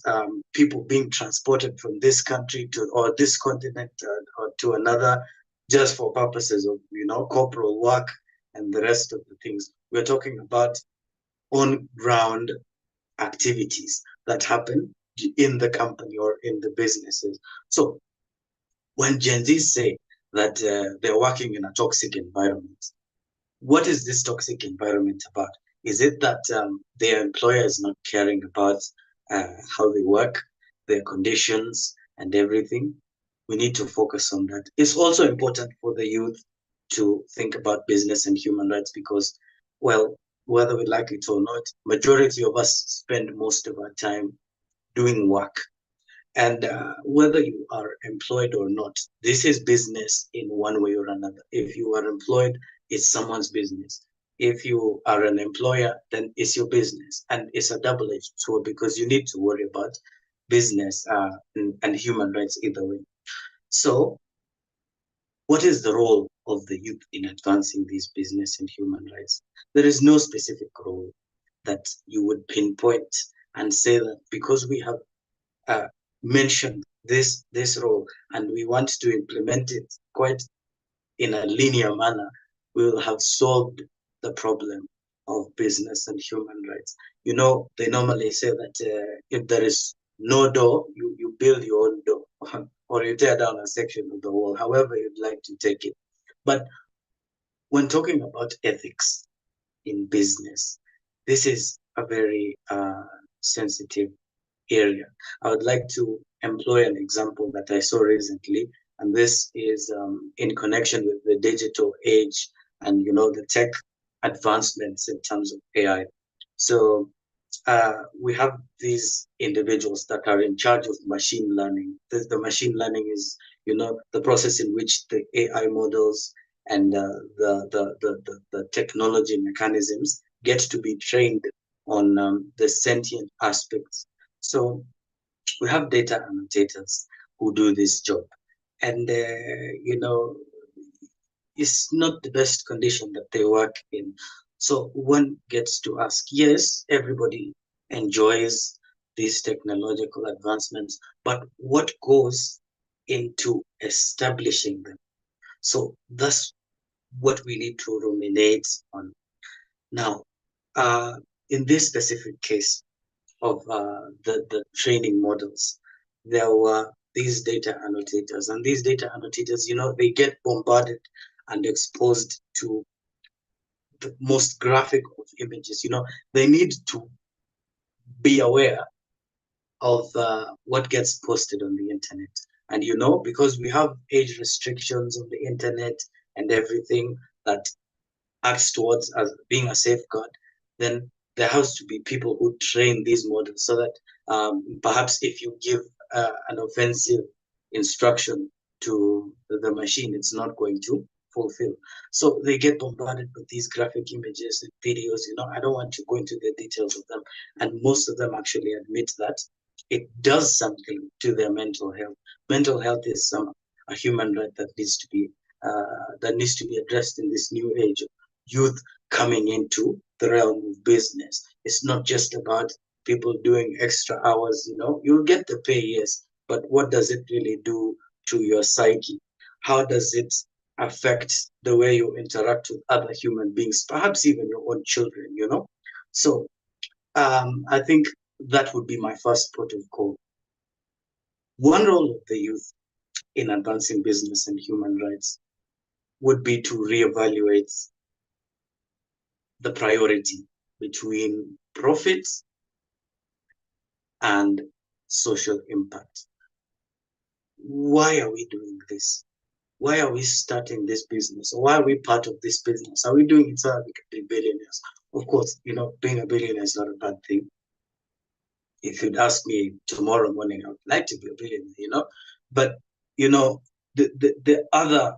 people being transported from this country to or this continent or to another just for purposes of, you know, corporal work and the rest of the things. We're talking about on-ground activities that happen in the company or in the businesses. So when Gen Z say that they're working in a toxic environment, what is this toxic environment about? Is it that their employer is not caring about how they work, their conditions and everything? We need to focus on that. It's also important for the youth to think about business and human rights because, well, whether we like it or not, majority of us spend most of our time doing work. And whether you are employed or not, this is business in one way or another. If you are employed, it's someone's business. If you are an employer, then it's your business. And it's a double-edged sword because you need to worry about business and human rights either way. So what is the role of the youth in advancing these business and human rights? There is no specific role that you would pinpoint and say that because we have mentioned this role and we want to implement it quite in a linear manner, we will have solved the problem of business and human rights. You know, they normally say that if there is no door, you build your own door or you tear down a section of the wall, however you'd like to take it. But when talking about ethics in business, this is a very sensitive area. I would like to employ an example that I saw recently, and this is in connection with the digital age and, you know, the tech advancements in terms of AI. So we have these individuals that are in charge of machine learning. The machine learning is, you know, the process in which the AI models and the technology mechanisms get to be trained on the sentient aspects. So we have data annotators who do this job, and you know, it's not the best condition that they work in. So one gets to ask, yes, everybody enjoys these technological advancements, but what goes into establishing them? So that's what we need to ruminate on. Now, in this specific case of the training models, there were these data annotators, and these data annotators, you know, they get bombarded and exposed to the most graphic of images. You know, they need to be aware of what gets posted on the internet. And, you know, because we have age restrictions on the internet and everything that acts towards as being a safeguard, then there has to be people who train these models so that perhaps if you give an offensive instruction to the machine, it's not going to fulfill. So they get bombarded with these graphic images and videos. You know, I don't want to go into the details of them. And most of them actually admit that it does something to their mental health. Mental health is a human right that needs to be addressed in this new age of youth coming into the realm of business. It's not just about people doing extra hours. You know, you'll get the pay, yes, but what does it really do to your psyche? How does it affect the way you interact with other human beings, perhaps even your own children, you know? So I think that would be my first port of call. One role of the youth in advancing business and human rights would be to reevaluate the priority between profits and social impact. Why are we doing this? Why are we starting this business? Why are we part of this business? Are we doing it so that we can be billionaires? Of course, you know, being a billionaire is not a bad thing. If you'd ask me tomorrow morning, I would like to be a billionaire, you know. But, you know, the other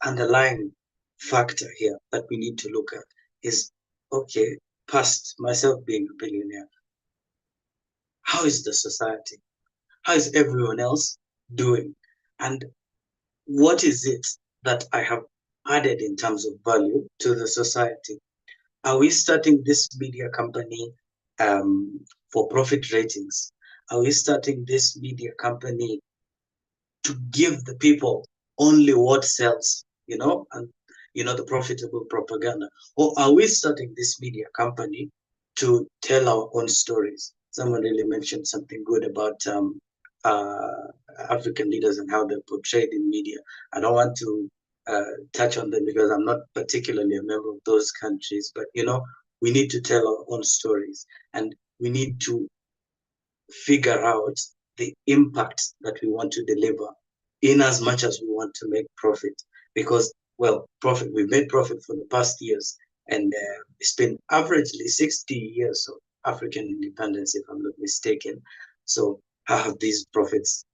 underlying factor here that we need to look at is, okay, past myself being a billionaire, how is the society? How is everyone else doing? And what is it that I have added in terms of value to the society? Are we starting this media company for profit ratings? Are we starting this media company to give the people only what sells, you know, and, you know, the profitable propaganda? Or are we starting this media company to tell our own stories? Someone really mentioned something good about African leaders and how they're portrayed in media. I don't want to touch on them because I'm not particularly a member of those countries, but, you know, we need to tell our own stories and we need to figure out the impact that we want to deliver in as much as we want to make profit. Because profit. We've made profit for the past years, and it's been averagely 60 years of African independence, if I'm not mistaken. So how have these profits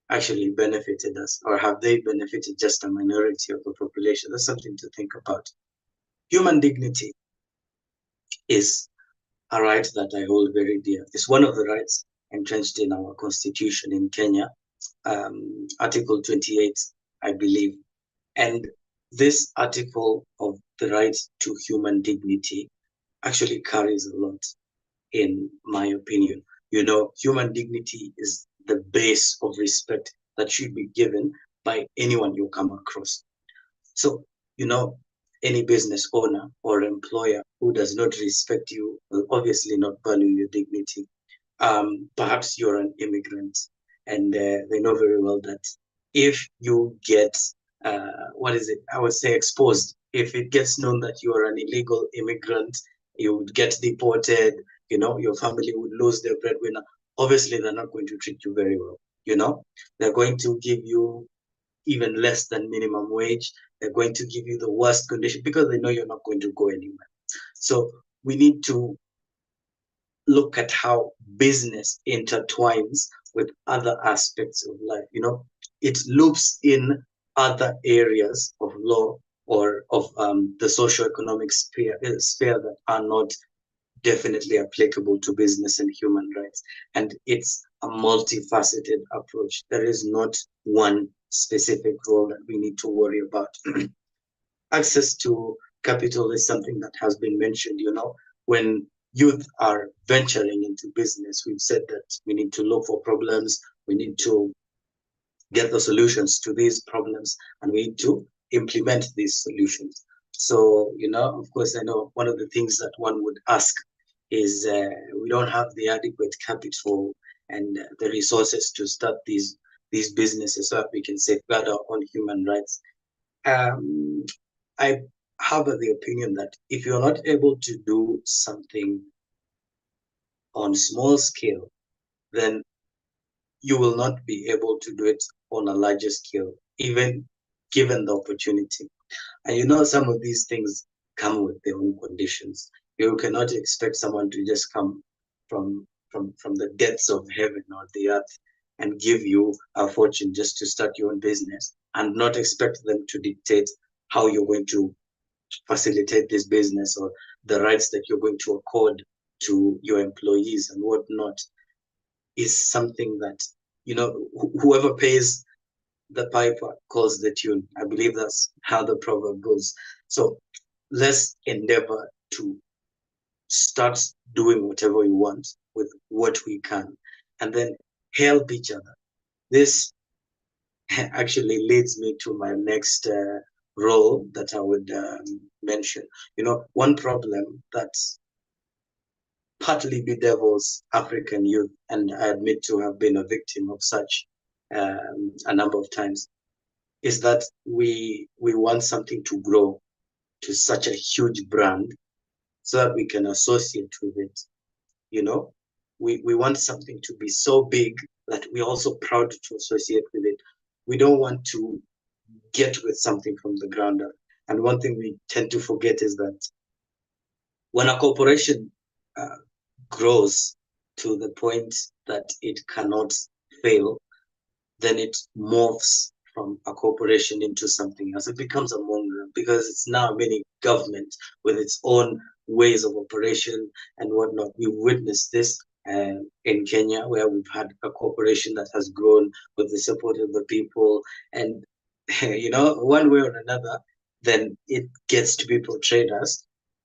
actually benefited us, or have they benefited just a minority of the population? That's something to think about. Human dignity is a right that I hold very dear. It's one of the rights entrenched in our constitution in Kenya, Article 28, I believe. And this article of the right to human dignity actually carries a lot, in my opinion. You know, human dignity is the base of respect that should be given by anyone you come across. So, you know, any business owner or employer who does not respect you will obviously not value your dignity. Perhaps you're an immigrant, and they know very well that if you get, I would say exposed, if it gets known that you are an illegal immigrant, you would get deported, you know, your family would lose their breadwinner. Obviously, they're not going to treat you very well, you know. They're going to give you even less than minimum wage. They're going to give you the worst condition because they know you're not going to go anywhere. So we need to look at how business intertwines with other aspects of life. You know, it loops in other areas of law or of the socio-economic sphere that are not definitely applicable to business and human rights. And it's a multifaceted approach. There is not one specific role that we need to worry about. Access to capital is something that has been mentioned. You know, when youth are venturing into business, we've said that we need to look for problems, we need to get the solutions to these problems, and we need to implement these solutions. So, you know, of course, I know one of the things that one would ask is we don't have the adequate capital and the resources to start these businesses so that we can safeguard our own human rights. I have the opinion that if you're not able to do something on small scale, then you will not be able to do it on a larger scale, even given the opportunity. And you know, some of these things come with their own conditions. You cannot expect someone to just come from the depths of heaven or the earth and give you a fortune just to start your own business and not expect them to dictate how you're going to facilitate this business or the rights that you're going to accord to your employees and whatnot. Is something that, you know, whoever pays the piper calls the tune. I believe that's how the proverb goes. So let's endeavor to start doing whatever we want with what we can, and then help each other. This actually leads me to my next role that I would mention. You know, one problem that's partly bedevils African youth, and I admit to have been a victim of such a number of times, is that we want something to grow to such a huge brand so that we can associate with it. You know, we want something to be so big that we're also proud to associate with it. We don't want to get with something from the ground up. And one thing we tend to forget is that when a corporation grows to the point that it cannot fail, then it morphs from a corporation into something else. It becomes a mongrel because it's now a mini government with its own ways of operation and whatnot. We witnessed this in Kenya, where we've had a corporation that has grown with the support of the people, and you know, one way or another, then it gets to be portrayed as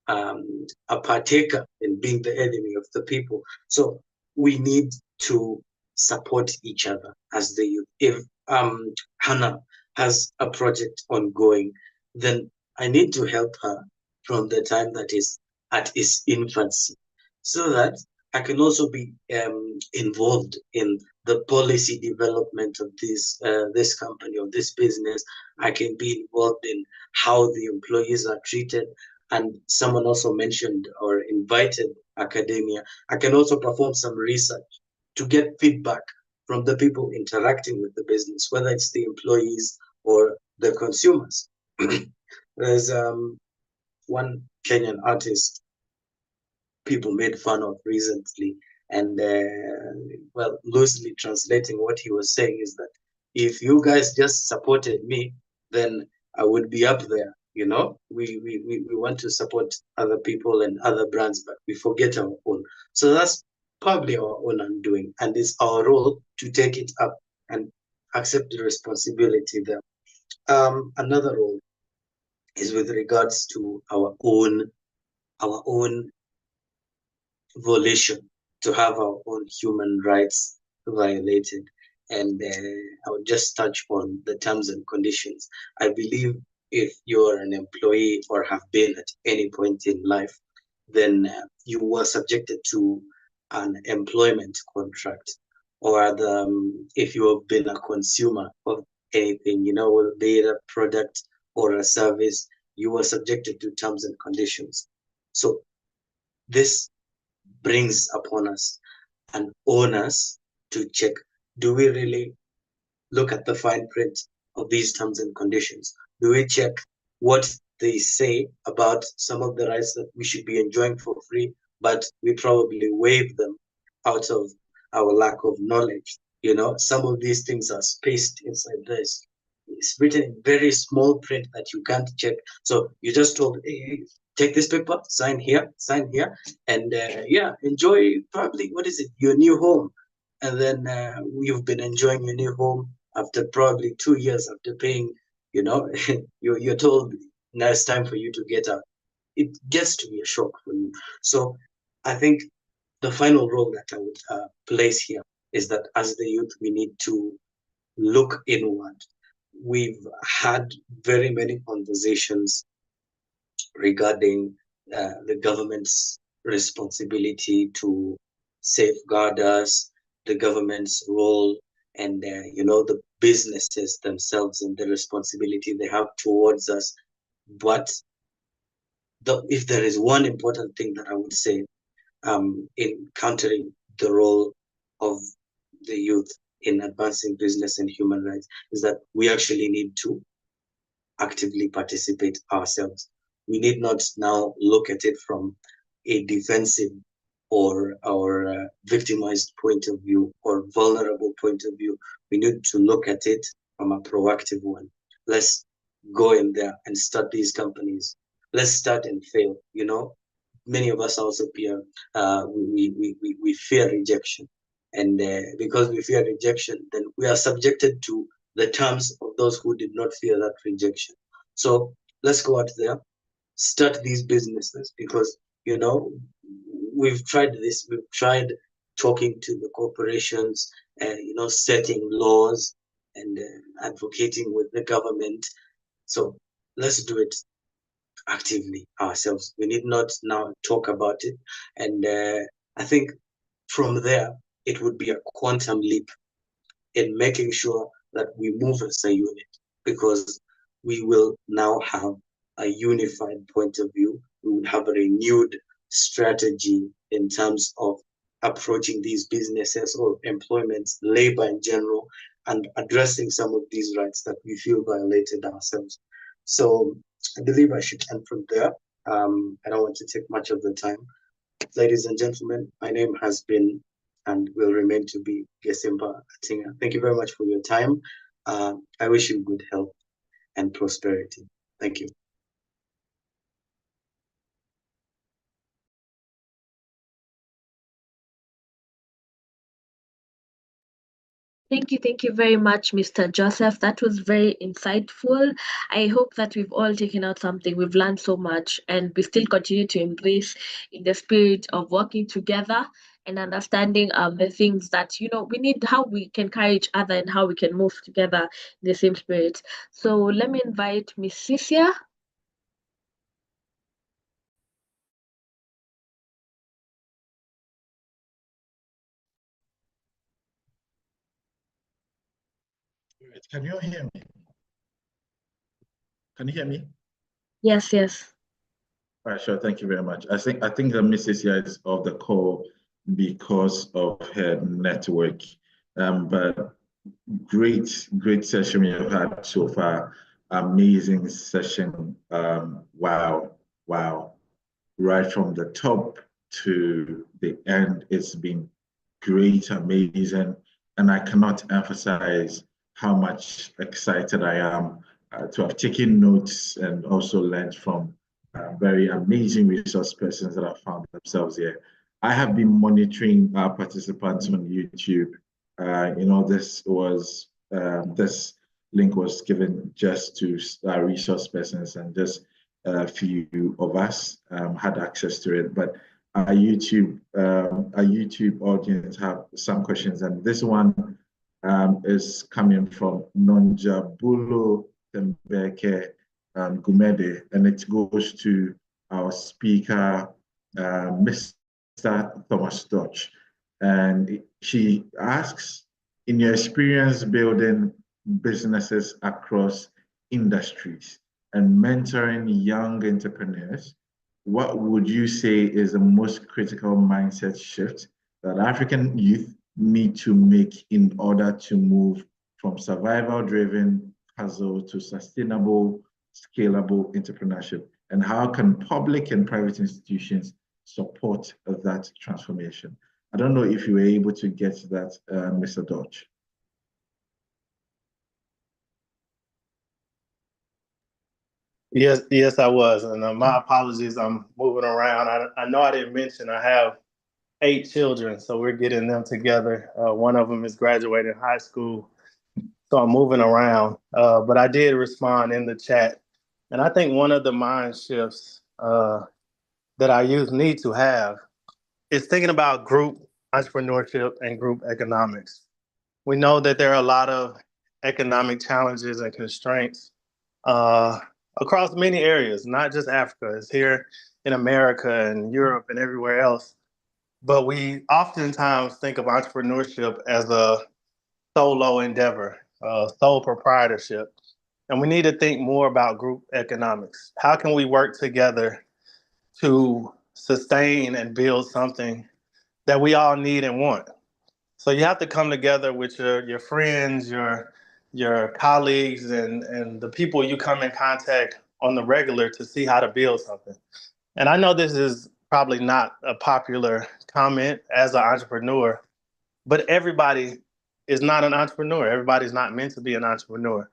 a partaker in being the enemy of the people. So we need to support each other as the youth. If Hannah has a project ongoing, then I need to help her from the time that is at its infancy, so that I can also be involved in the policy development of this company or this business. I can be involved in how the employees are treated. And someone also mentioned or invited academia. I can also perform some research to get feedback from the people interacting with the business, whether it's the employees or the consumers. There's one Kenyan artist people made fun of recently, and well, loosely translating what he was saying is that if you guys just supported me, then I would be up there. You know, we want to support other people and other brands, but we forget our own. So that's probably our own undoing, and it's our role to take it up and accept the responsibility there. Another role is with regards to our own volition to have our own human rights violated. And I would just touch on the terms and conditions. I believe if you're an employee or have been at any point in life, then you were subjected to an employment contract, or if you have been a consumer of anything, you know, be it a product or a service, you were subjected to terms and conditions. So this brings upon us an onus to check, do we really look at the fine print of these terms and conditions? Do we check what they say about some of the rights that we should be enjoying for free, but we probably waive them out of our lack of knowledge? You know, some of these things are spaced inside this. It's written in very small print that you can't check. So you just told, hey, take this paper, sign here, and yeah, enjoy probably, what is it, your new home. And then you've been enjoying your new home after probably 2 years after paying, you know, you're told now it's time for you to get out. It gets to be a shock for you. So I think the final role that I would place here is that as the youth, we need to look inward. We've had very many conversations regarding the government's responsibility to safeguard us, the government's role, and you know, the businesses themselves and the responsibility they have towards us. But if there is one important thing that I would say in countering the role of the youth in advancing business and human rights, is that we actually need to actively participate ourselves. We need not now look at it from a defensive or victimized point of view or vulnerable point of view. We need to look at it from a proactive one. Let's go in there and start these companies. Let's start and fail. You know, many of us also fear, we fear rejection. And because we fear rejection, then we are subjected to the terms of those who did not fear that rejection. So let's go out there, start these businesses, because, you know, we've tried this. We've tried talking to the corporations, you know, setting laws and advocating with the government. So let's do it actively ourselves. We need not now talk about it. And I think from there, it would be a quantum leap in making sure that we move as a unit, because we will now have a unified point of view. We would have a renewed strategy in terms of approaching these businesses or employments, labor in general, and addressing some of these rights that we feel violated ourselves. So I believe I should end from there. I don't want to take much of the time. Ladies and gentlemen, my name has been and will remain to be Gesimba Atinga. Thank you very much for your time. I wish you good health and prosperity. Thank you. Thank you very much, Mr. Joseph. That was very insightful. I hope that we've all taken out something. We've learned so much, and we still continue to embrace in the spirit of working together and understanding the things that, you know, we need, how we can carry each other and how we can move together in the same spirit. So let me invite Miss Cisia. Can you hear me? Can you hear me? Yes. All right, sure. Thank you very much. I think that Mrs. Sia is off the call because of her network. But great session we have had so far. amazing session. Wow, wow. Right from the top to the end, it's been great, amazing. And I cannot emphasize how much excited I am to have taken notes and also learned from very amazing resource persons that have found themselves here. I have been monitoring our participants on YouTube. This link was given just to our resource persons, and just a few of us had access to it. But our YouTube audience have some questions, and this one is coming from Nonjabulo Tembeke Gumede, and it goes to our speaker, Mr. Thomas Dodge. And she asks, in your experience building businesses across industries and mentoring young entrepreneurs, what would you say is the most critical mindset shift that African youth need to make in order to move from survival-driven hustle to sustainable, scalable entrepreneurship? And how can public and private institutions support that transformation? I don't know if you were able to get that, Mr. Dodge. Yes, I was. And my apologies, I'm moving around. I know I didn't mention I have 8 children, so we're getting them together. One of them is graduating high school, so I'm moving around. But I did respond in the chat. And I think one of the mind shifts that our youth need to have is thinking about group entrepreneurship and group economics. We know that there are a lot of economic challenges and constraints across many areas, not just Africa. It's here in America and Europe and everywhere else. But we oftentimes think of entrepreneurship as a solo endeavor, sole proprietorship. And we need to think more about group economics. How can we work together to sustain and build something that we all need and want? So you have to come together with your friends, your colleagues, and the people you come in contact on the regular to see how to build something. And I know this is probably not a popular comment as an entrepreneur, but everybody is not an entrepreneur. Everybody's not meant to be an entrepreneur.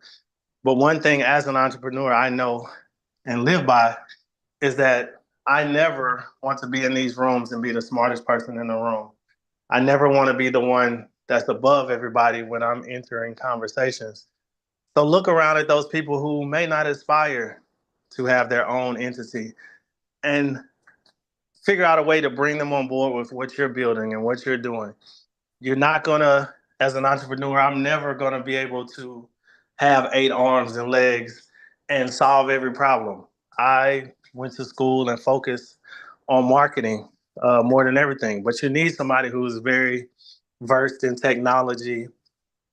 But one thing as an entrepreneur I know and live by is that I never want to be in these rooms and be the smartest person in the room. I never want to be the one that's above everybody when I'm entering conversations. So look around at those people who may not aspire to have their own entity and figure out a way to bring them on board with what you're building and what you're doing. You're not gonna, as an entrepreneur, I'm never gonna be able to have 8 arms and legs and solve every problem. I went to school and focused on marketing more than everything, but you need somebody who's very versed in technology,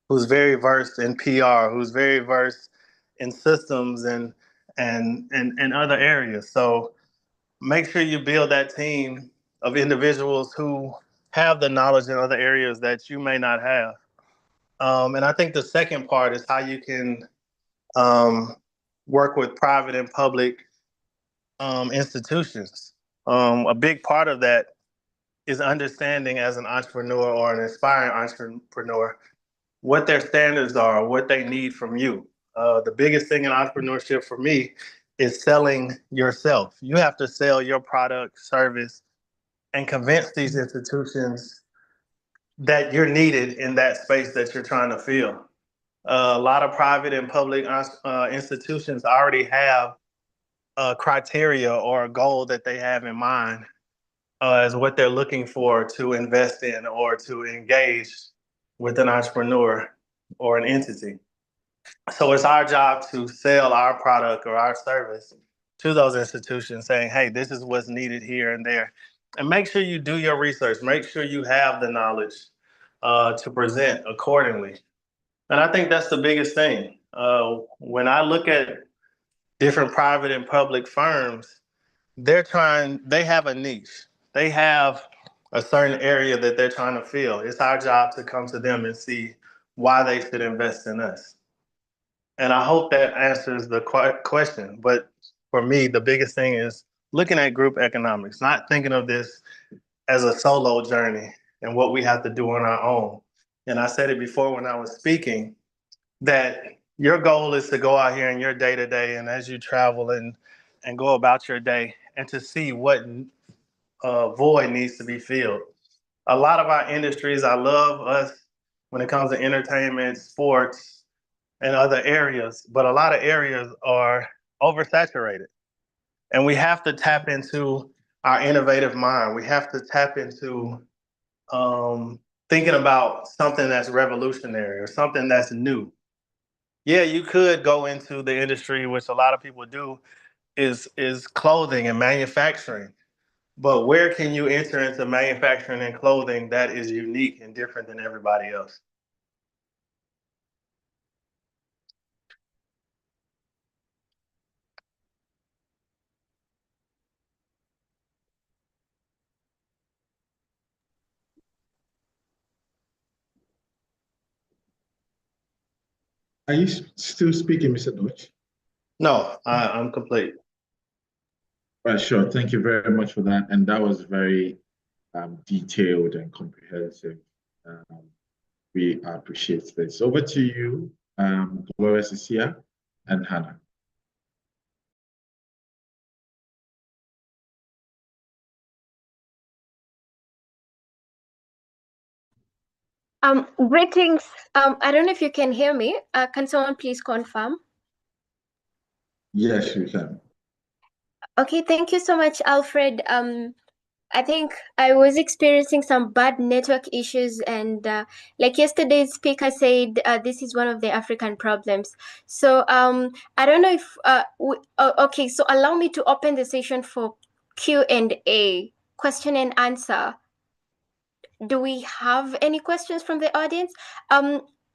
who's very versed in PR, who's very versed in systems and other areas. So make sure you build that team of individuals who have the knowledge in other areas that you may not have. And I think the second part is how you can work with private and public institutions. A big part of that is understanding as an entrepreneur or an aspiring entrepreneur what their standards are, what they need from you. The biggest thing in entrepreneurship for me is selling yourself. You have to sell your product, service, and convince these institutions that you're needed in that space that you're trying to fill. A lot of private and public institutions already have a criteria or a goal that they have in mind as what they're looking for to invest in or to engage with an entrepreneur or an entity. So it's our job to sell our product or our service to those institutions saying, hey, this is what's needed here and there. And make sure you do your research. Make sure you have the knowledge to present accordingly. And I think that's the biggest thing. When I look at different private and public firms, they have a niche. They have a certain area that they're trying to fill. It's our job to come to them and see why they should invest in us. And I hope that answers the question. But for me, the biggest thing is looking at group economics, not thinking of this as a solo journey and what we have to do on our own. And I said it before when I was speaking, that your goal is to go out here in your day-to-day and as you travel and go about your day and to see what void needs to be filled. A lot of our industries, I love us when it comes to entertainment, sports, and other areas, but a lot of areas are oversaturated. And we have to tap into our innovative mind. We have to tap into thinking about something that's revolutionary or something that's new. Yeah, you could go into the industry, which a lot of people do, is clothing and manufacturing. But where can you enter into manufacturing and clothing that is unique and different than everybody else? Are you still speaking, Mr. Dodge? No, I'm complete. Right, sure. Thank you very much for that. And that was very detailed and comprehensive. We appreciate this. Over to you, Gloria, Cecilia, and Hannah. Greetings. I don't know if you can hear me. Can someone please confirm? Yes, you can. Okay, thank you so much, Alfred. I think I was experiencing some bad network issues, and like yesterday's speaker said, this is one of the African problems. So I don't know if okay. So allow me to open the session for Q&A, question and answer. Do we have any questions from the audience?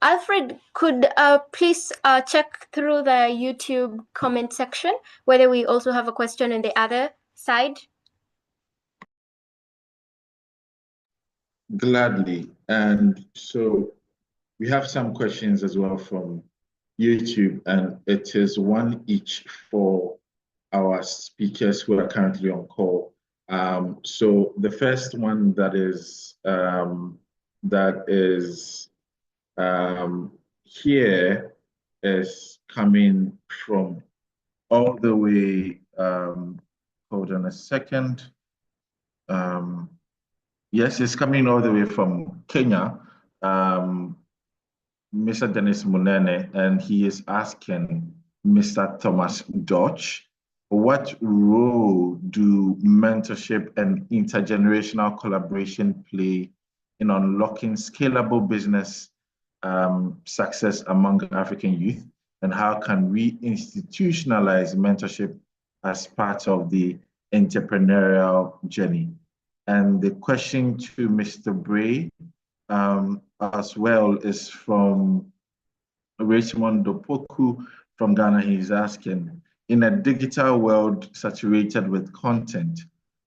Alfred, could please check through the YouTube comment section whether we also have a question on the other side? Gladly. And so we have some questions as well from YouTube, and it is one each for our speakers who are currently on call. So the first one that is here is coming from all the way, hold on a second. Yes, it's coming all the way from Kenya, Mr. Dennis Munene, and he is asking Mr. Thomas Dodge, what role do mentorship and intergenerational collaboration play in unlocking scalable business success among African youth? And how can we institutionalize mentorship as part of the entrepreneurial journey? And the question to Mr. Bray as well is from Richmond Dopoku from Ghana. He's asking, in a digital world saturated with content,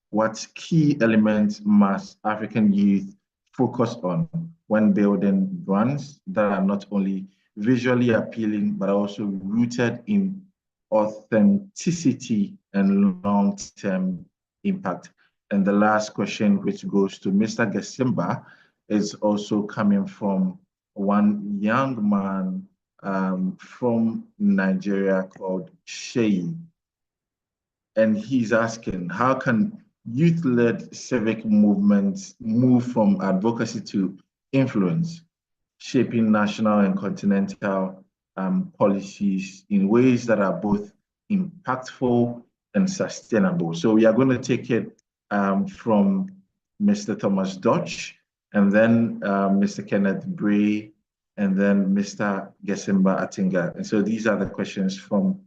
what key elements must African youth focus on when building brands that are not only visually appealing, but also rooted in authenticity and long-term impact? And the last question, which goes to Mr. Gesimba, is also coming from one young man from Nigeria called Sheyi. And he's asking, how can youth-led civic movements move from advocacy to influence, shaping national and continental policies in ways that are both impactful and sustainable? So we are going to take it from Mr. Thomas Dodge, and then Mr. Kenneth Bray, and then Mr. Gesimba Atinga. And so these are the questions from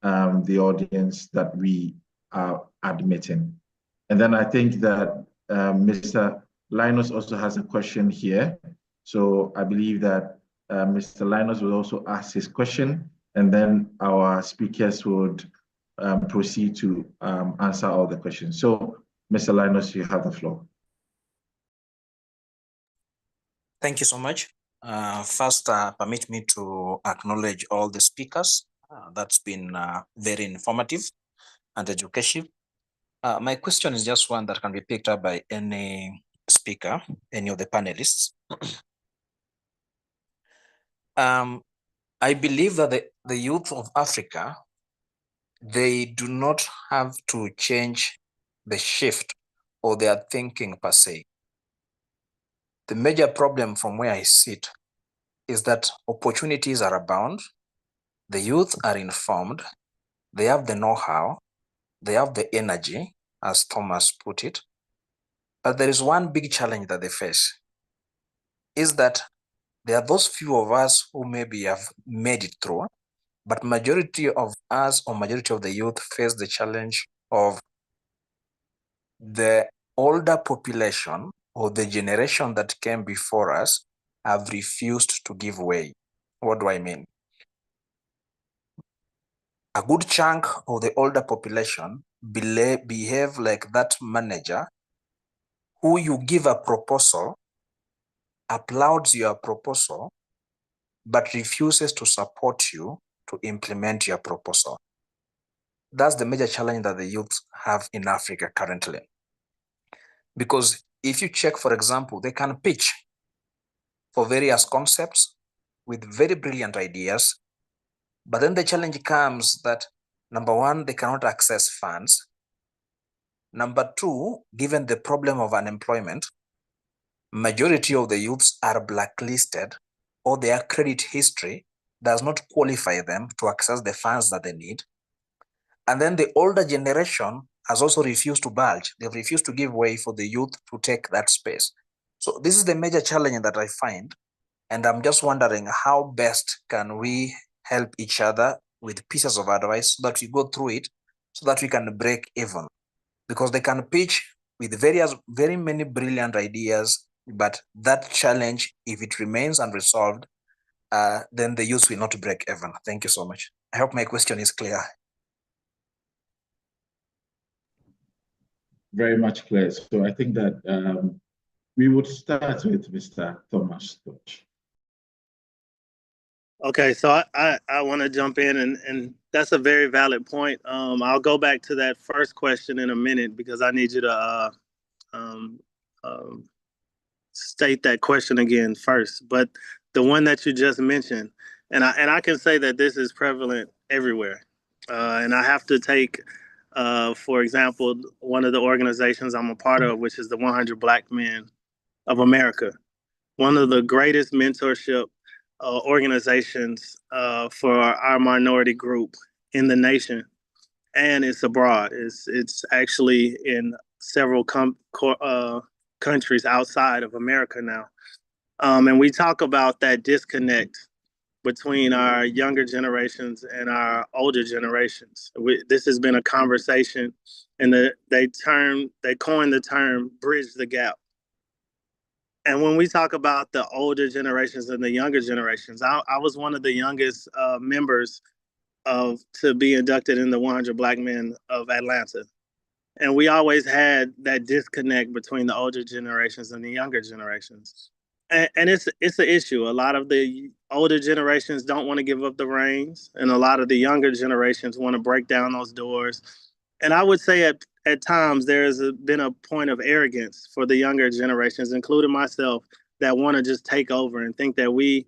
the audience that we are admitting. And then I think that Mr. Linus also has a question here. So I believe that Mr. Linus will also ask his question, and then our speakers would proceed to answer all the questions. So Mr. Linus, you have the floor. Thank you so much. First, permit me to acknowledge all the speakers. That's been very informative and educative. My question is just one that can be picked up by any speaker, any of the panelists. I believe that the youth of Africa, they do not have to change the shift or their thinking per se. The major problem from where I sit is that opportunities are abound, the youth are informed, they have the know-how, they have the energy, as Thomas put it. But there is one big challenge that they face, is that there are those few of us who maybe have made it through, but majority of us or majority of the youth face the challenge of the older population or the generation that came before us have refused to give way. What do I mean? A good chunk of the older population behave like that manager who you give a proposal, applauds your proposal, but refuses to support you to implement your proposal. That's the major challenge that the youth have in Africa currently. Because if you check, for example, they can pitch for various concepts with very brilliant ideas, but then the challenge comes that, number one, they cannot access funds. Number two, given the problem of unemployment, majority of the youths are blacklisted or their credit history does not qualify them to access the funds that they need. And then the older generation has also refused to budge. They've refused to give way for the youth to take that space. So this is the major challenge that I find. And I'm just wondering how best can we help each other with pieces of advice so that we go through it, so that we can break even. Because they can pitch with very many brilliant ideas, but that challenge, if it remains unresolved, then the youth will not break even. Thank you so much. I hope my question is clear. Very much clear. So I think that we would start with Mr. Thomas Toch. Okay, so I want to jump in, and that's a very valid point. I'll go back to that first question in a minute because I need you to state that question again first. But the one that you just mentioned, and I can say that this is prevalent everywhere. And I have to take, for example, one of the organizations I'm a part of, which is the 100 Black Men of America, one of the greatest mentorship organizations for our minority group in the nation, and it's abroad. It's actually in several countries outside of America now. And we talk about that disconnect between our younger generations and our older generations. This has been a conversation, and they coined the term "bridge the gap." And when we talk about the older generations and the younger generations, I was one of the youngest members to be inducted in the 100 Black Men of Atlanta. And we always had that disconnect between the older generations and the younger generations. And it's an issue. A lot of the older generations don't want to give up the reins, and a lot of the younger generations want to break down those doors. And I would say at times there's been a point of arrogance for the younger generations, including myself, that want to just take over and think that we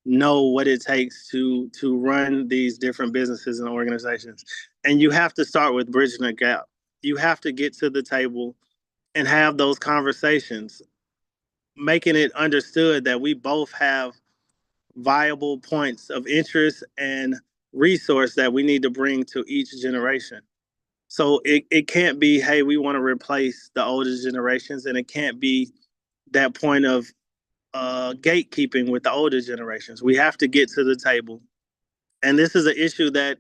know what it takes to run these different businesses and organizations. And you have to start with bridging the gap. You have to get to the table and have those conversations, making it understood that we both have viable points of interest and resource that we need to bring to each generation. So it can't be, hey, we want to replace the older generations, and it can't be that point of gatekeeping with the older generations. We have to get to the table. And this is an issue that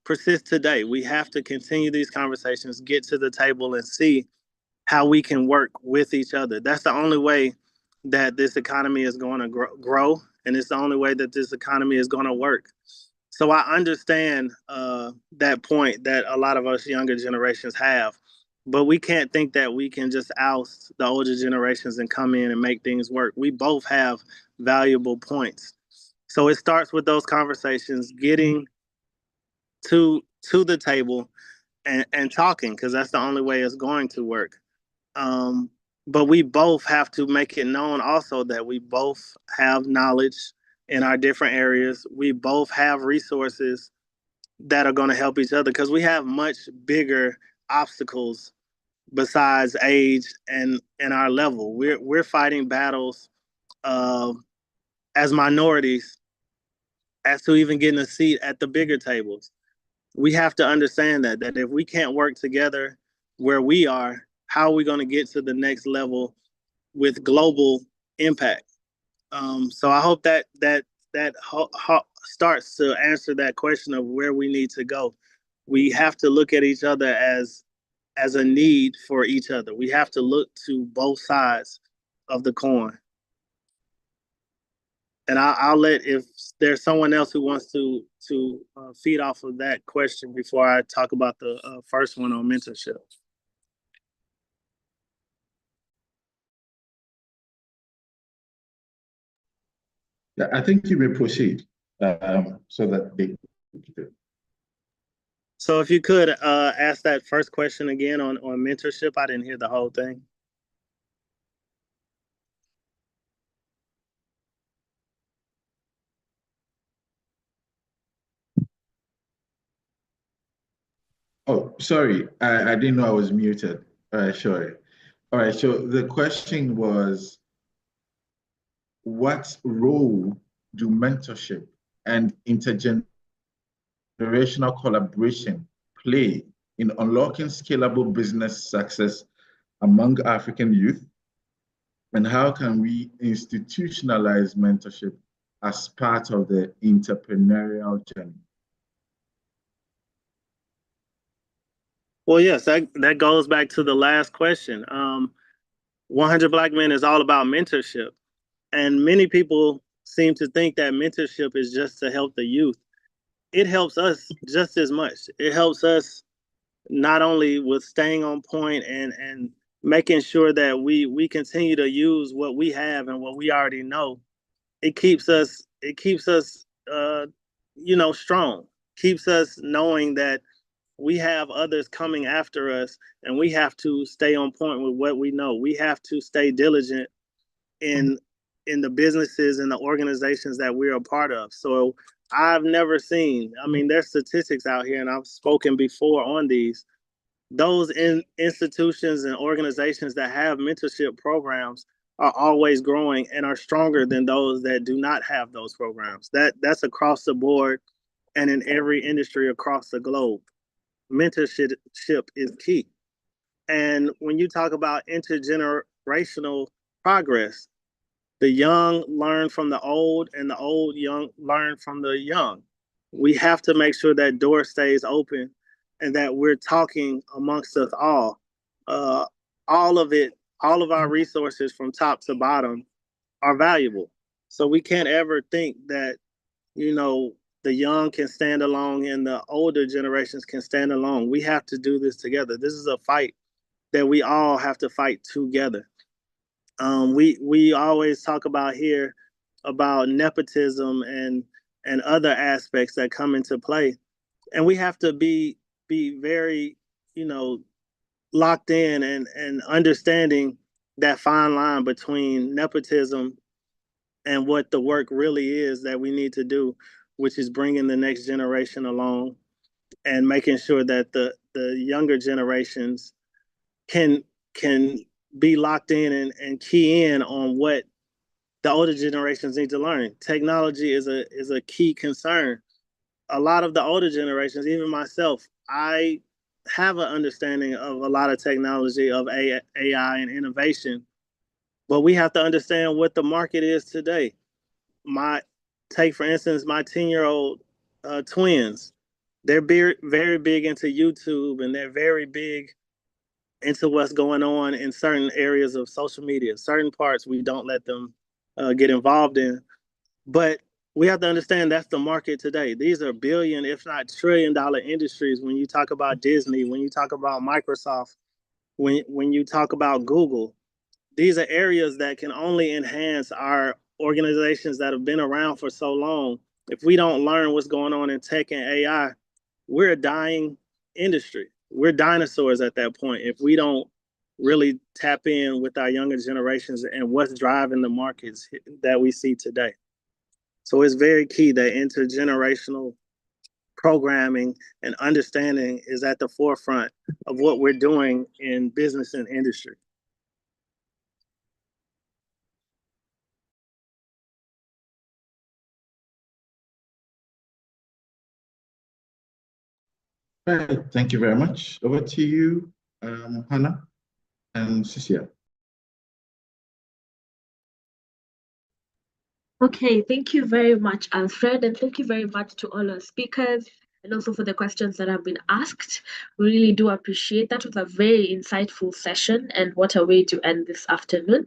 persists today. We have to continue these conversations, get to the table, and see how we can work with each other. That's the only way that this economy is going to grow, and it's the only way that this economy is going to work. So I understand that point that a lot of us younger generations have, but we can't think that we can just oust the older generations and come in and make things work. We both have valuable points. So it starts with those conversations, getting to the table and talking, because that's the only way it's going to work. But we both have to make it known also that we both have knowledge in our different areas. We both have resources that are going to help each other, because we have much bigger obstacles besides age and our level. We're fighting battles as minorities as to even getting a seat at the bigger tables. We have to understand that if we can't work together where we are, how are we going to get to the next level with global impact? So I hope that starts to answer that question of where we need to go. We have to look at each other as a need for each other. We have to look to both sides of the coin. And I'll let, if there's someone else who wants to feed off of that question before I talk about the first one on mentorship. Yeah, I think you may proceed so that they. So if you could ask that first question again on mentorship. I didn't hear the whole thing. Oh, sorry. I didn't know I was muted. Sorry. All right. So the question was, what role do mentorship and intergenerational collaboration play in unlocking scalable business success among African youth? And how can we institutionalize mentorship as part of the entrepreneurial journey? Well, yes, that goes back to the last question. 100 Black Men is all about mentorship. And many people seem to think that mentorship is just to help the youth. It helps us just as much. It helps us not only with staying on point and making sure that we continue to use what we have and what we already know. It keeps us strong. Keeps us knowing that we have others coming after us, and we have to stay on point with what we know. We have to stay diligent in the businesses and the organizations that we're a part of. So I've never seen, I mean, there's statistics out here, and I've spoken before on these. Those institutions and organizations that have mentorship programs are always growing and are stronger than those that do not have those programs. That's across the board and in every industry across the globe. Mentorship is key. And when you talk about intergenerational progress, the young learn from the old and the old young learn from the young. We have to make sure that door stays open and that we're talking amongst us all. All of our resources from top to bottom are valuable. So we can't ever think that, the young can stand alone and the older generations can stand alone. We have to do this together. This is a fight that we all have to fight together. We always talk about here about nepotism and other aspects that come into play. And we have to be very, locked in and understanding that fine line between nepotism and what the work really is that we need to do, which is bringing the next generation along and making sure that the younger generations can be locked in and key in on what the older generations need to learn. Technology is a key concern. A lot of the older generations, even myself, I have an understanding of a lot of technology, of AI and innovation, but we have to understand what the market is today. Take for instance, my 10-year-old twins. They're very big into YouTube, and they're very big into what's going on in certain areas of social media. Certain parts we don't let them get involved in. But we have to understand that's the market today. These are billion, if not trillion-dollar industries. When you talk about Disney, when you talk about Microsoft, when you talk about Google, these are areas that can only enhance our organizations that have been around for so long, if we don't learn what's going on in tech and AI, we're a dying industry. We're dinosaurs at that point if we don't really tap in with our younger generations and what's driving the markets that we see today. So it's very key that intergenerational programming and understanding is at the forefront of what we're doing in business and industry. Right. Thank you very much. Over to you, Hannah and Cecilia. Okay, thank you very much, Alfred, and thank you very much to all our speakers and also for the questions that have been asked. We really do appreciate that. It was a very insightful session, and what a way to end this afternoon.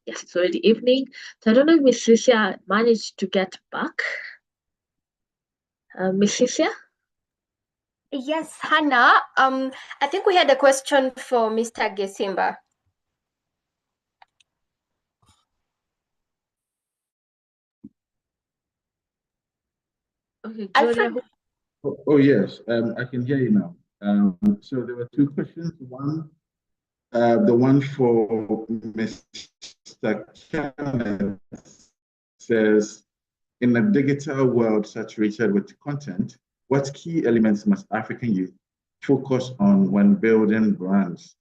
Yes, it's already evening. So I don't know if Miss Cecilia managed to get back. Miss Cecilia? Yes, Hannah. I think we had a question for Mr. Gesimba. Okay, Alfred. Oh, yes, I can hear you now. So there were two questions. One, the one for Mr. Kenneth says, in a digital world saturated with content, what key elements must African youth focus on when building brands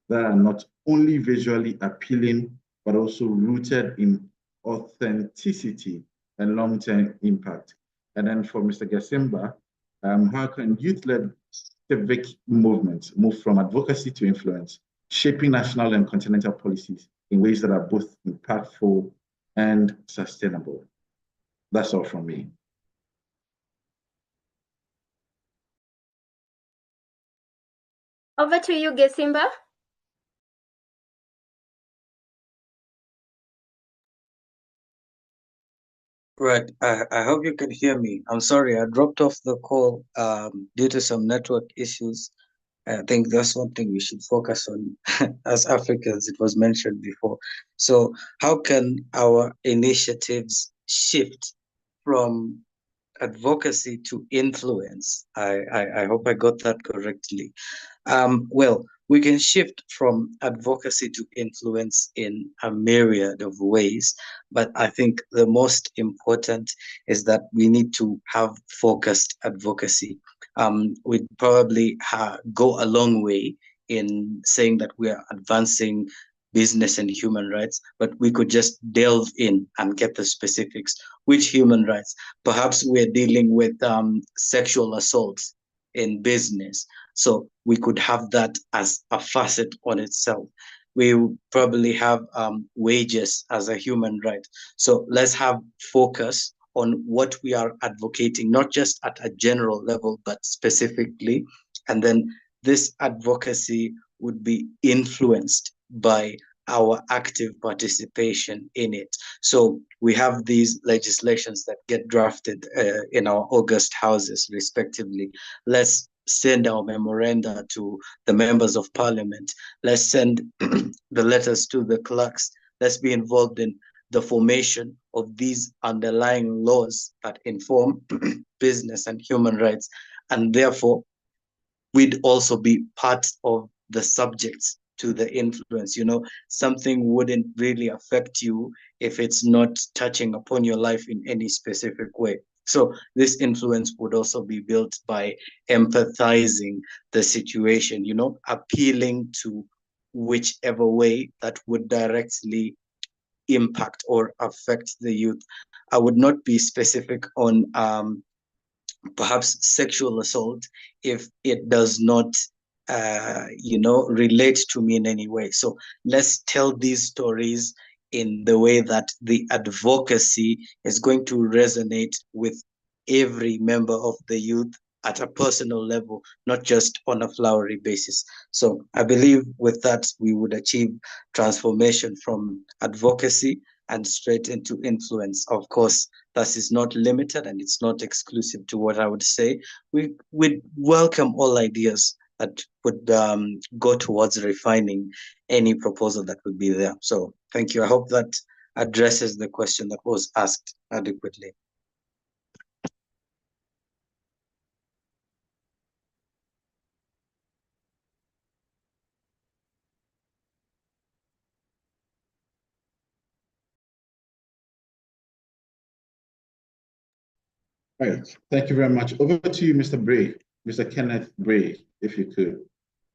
that are not only visually appealing, but also rooted in authenticity and long-term impact? And then for Mr. Gesimba, how can youth-led civic movements move from advocacy to influence, shaping national and continental policies in ways that are both impactful and sustainable? That's all from me. Over to you, Gesimba. Right. I hope you can hear me. I'm sorry, I dropped off the call due to some network issues. I think that's one thing we should focus on as Africans, it was mentioned before. So how can our initiatives shift from advocacy to influence? I hope I got that correctly. Well, we can shift from advocacy to influence in a myriad of ways, but I think the most important is that we need to have focused advocacy. We'd probably go a long way in saying that we are advancing business and human rights, but we could just delve in and get the specifics. Which human rights? Perhaps we're dealing with sexual assaults in business. So we could have that as a facet on itself. We will probably have wages as a human right. So let's have focus on what we are advocating, not just at a general level, but specifically. And then this advocacy would be influenced by our active participation in it. So we have these legislations that get drafted in our August houses, respectively. Let's send our memoranda to the members of parliament. Let's send the letters to the clerks. Let's be involved in the formation of these underlying laws that inform business and human rights. And therefore, we'd also be part of the subjects to the influence. You know, something wouldn't really affect you if it's not touching upon your life in any specific way. So this influence would also be built by empathizing the situation, you know, appealing to whichever way that would directly impact or affect the youth. I would not be specific on perhaps sexual assault if it does not relate to me in any way. So let's tell these stories in the way that the advocacy is going to resonate with every member of the youth at a personal level, not just on a flowery basis. So I believe with that, we would achieve transformation from advocacy and straight into influence. Of course, that is not limited and it's not exclusive to what I would say. We would welcome all ideas that would go towards refining any proposal that would be there. So thank you. I hope that addresses the question that was asked adequately. Right. Thank you very much. Over to you, Mr. Bray, Mr. Kenneth Bray, if you could.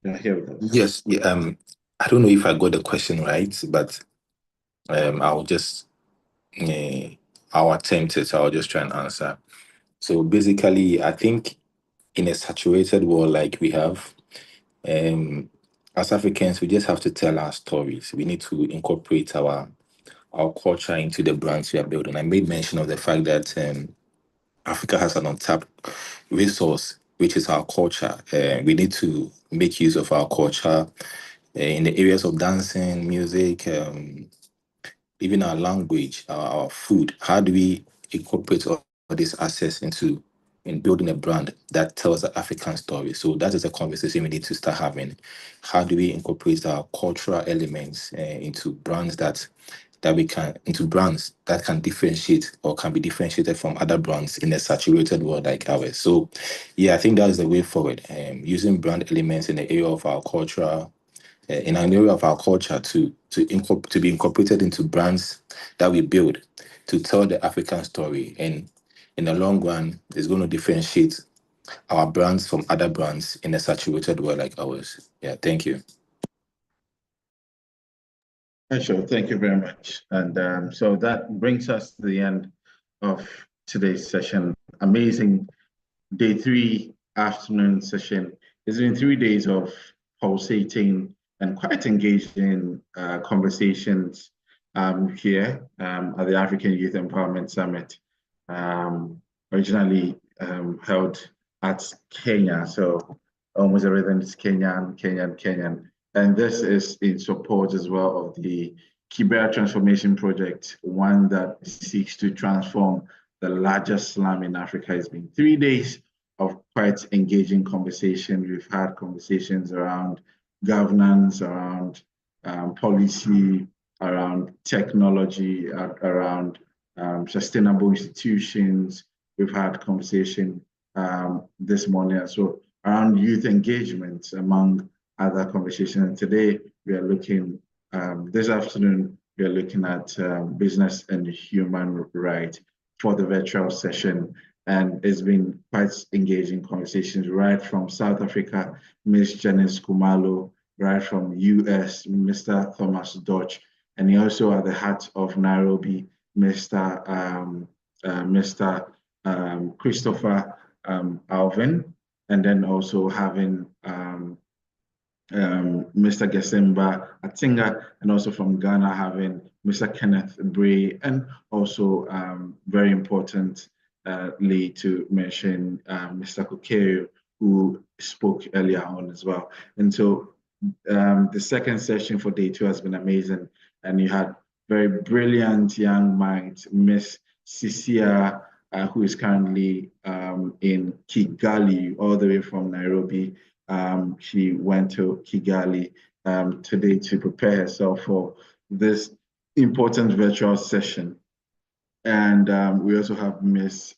You're here with us. Yes. Yeah, I don't know if I got the question right, but I'll just I'll attempt it. I'll just try and answer. So basically, I think in a saturated world like we have, as Africans, we just have to tell our stories. We need to incorporate our culture into the brands we are building. I made mention of the fact that Africa has an untapped resource, which is our culture. We need to make use of our culture in the areas of dancing, music, even our language, our food. How do we incorporate all these assets in building a brand that tells the African story? So that is a conversation we need to start having. How do we incorporate our cultural elements into brands that can differentiate or can be differentiated from other brands in a saturated world like ours? So yeah, I think that is the way forward. Using brand elements in the area of our culture, in an area of our culture to be incorporated into brands that we build to tell the African story, and in the long run is going to differentiate our brands from other brands in a saturated world like ours. Yeah, thank you. Sure, thank you very much. And so that brings us to the end of today's session. Amazing day 3 afternoon session. It's been 3 days of pulsating and quite engaging conversations here at the African Youth Empowerment Summit, originally held at Kenya. So almost everything is Kenyan. And this is in support as well of the Kibera Transformation Project, one that seeks to transform the largest slum in Africa. It's been 3 days of quite engaging conversation. We've had conversations around governance, around policy, around technology, around sustainable institutions. We've had conversation this morning as well around youth engagement, among other conversations. And today we are looking, this afternoon, we are looking at business and human rights for the virtual session. And it's been quite engaging conversations right from South Africa, Ms. Janice Kumalo, right from US, Mr. Thomas Dodge, and also at the heart of Nairobi, Mr. Christopher Alvin, and then also having Mr. Gesemba Atinga, and also from Ghana having Mr. Kenneth Bray, and also very importantly to mention Mr. Kokeyo, who spoke earlier on as well. And so the second session for day 2 has been amazing, and you had very brilliant young minds, Miss Cecilia, who is currently in Kigali, all the way from Nairobi. She went to Kigali today to prepare herself for this important virtual session. And we also have Miss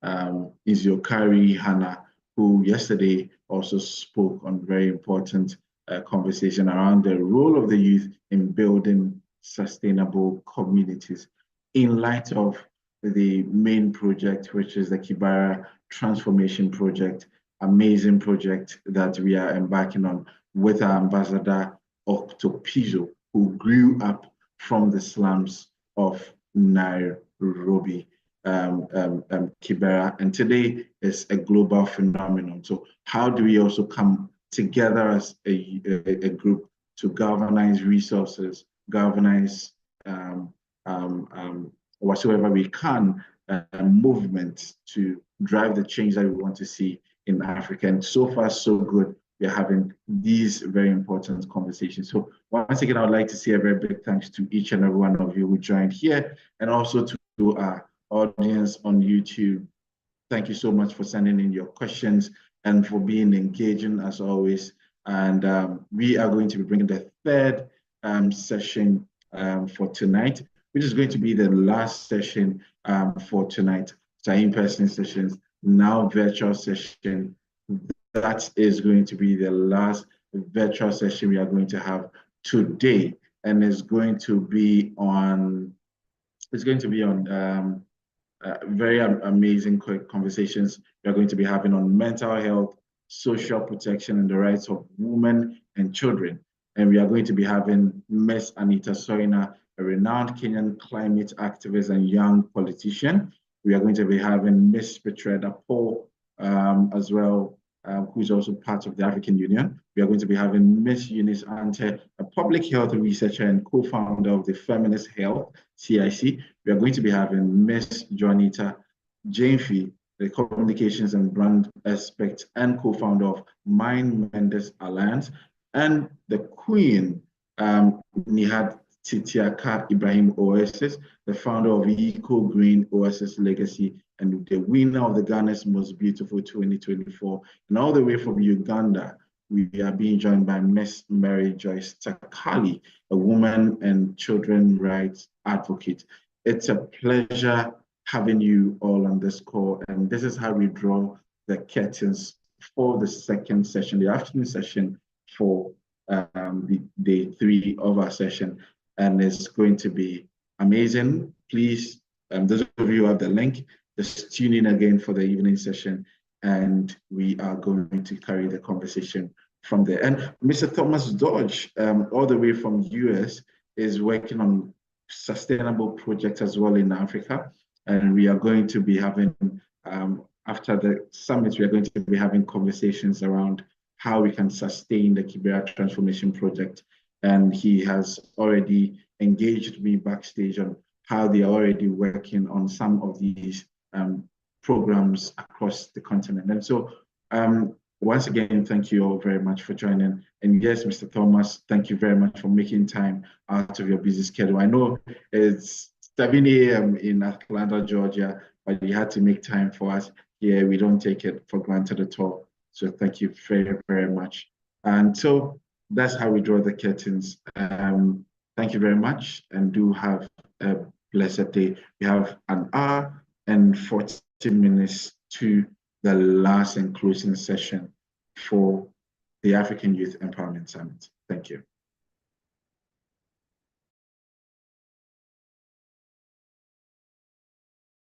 Iziokari Hannah, who yesterday also spoke on very important conversation around the role of the youth in building sustainable communities in light of the main project, which is the Kibera Transformation Project, amazing project that we are embarking on with our ambassador, Octopizzo, who grew up from the slums of Nairobi, Kibera, and today is a global phenomenon. So how do we also come together as a group to galvanize resources, galvanize whatsoever we can, movement to drive the change that we want to see in Africa? And so far, so good. We're having these very important conversations. So once again, I would like to say a very big thanks to each and every one of you who joined here, and also to our audience on YouTube. Thank you so much for sending in your questions and for being engaging as always. And we are going to be bringing the third session for tonight, which is going to be the last session for tonight. So in-person sessions, now virtual session. That is going to be the last virtual session we are going to have today, and it's going to be on. It's going to be on very amazing conversations we are going to be having on mental health, social protection, and the rights of women and children. And we are going to be having Ms. Anita Soina, a renowned Kenyan climate activist and young politician. We are going to be having Ms. Petreda Paul as well, who's also part of the African Union. We are going to be having Ms. Eunice Ante, a public health researcher and co-founder of the Feminist Health, CIC. We are going to be having Ms. Juanita Jainfi, the communications and brand aspect and co-founder of Mind Mendes Alliance, and the Queen, Nihad Titiaka Ibrahim Oasis, the founder of Eco Green Oasis Legacy, and the winner of the Ghana's Most Beautiful 2024. And all the way from Uganda, we are being joined by Miss Mary Joyce Takali, a woman and children rights advocate. It's a pleasure having you all on this call, and this is how we draw the curtains for the second session, the afternoon session for the day 3 of our session, and it's going to be amazing. Please, those of you who have the link, just tune in again for the evening session, and we are going to carry the conversation from there. And Mr. Thomas Dodge, all the way from US, is working on sustainable projects as well in Africa. And we are going to be having, after the summit, we are going to be having conversations around how we can sustain the Kibera Transformation Project. And he has already engaged me backstage on how they are already working on some of these programs across the continent. And so once again, thank you all very much for joining. And yes, Mr. Thomas, thank you very much for making time out of your busy schedule. I know it's 7 a.m. in Atlanta, Georgia, but you had to make time for us here. We don't take it for granted at all. So thank you very, very much. And so that's how we draw the curtains. Thank you very much, and do have a blessed day. We have an hour and 40 minutes to the last and closing session for the African Youth Empowerment Summit. Thank you.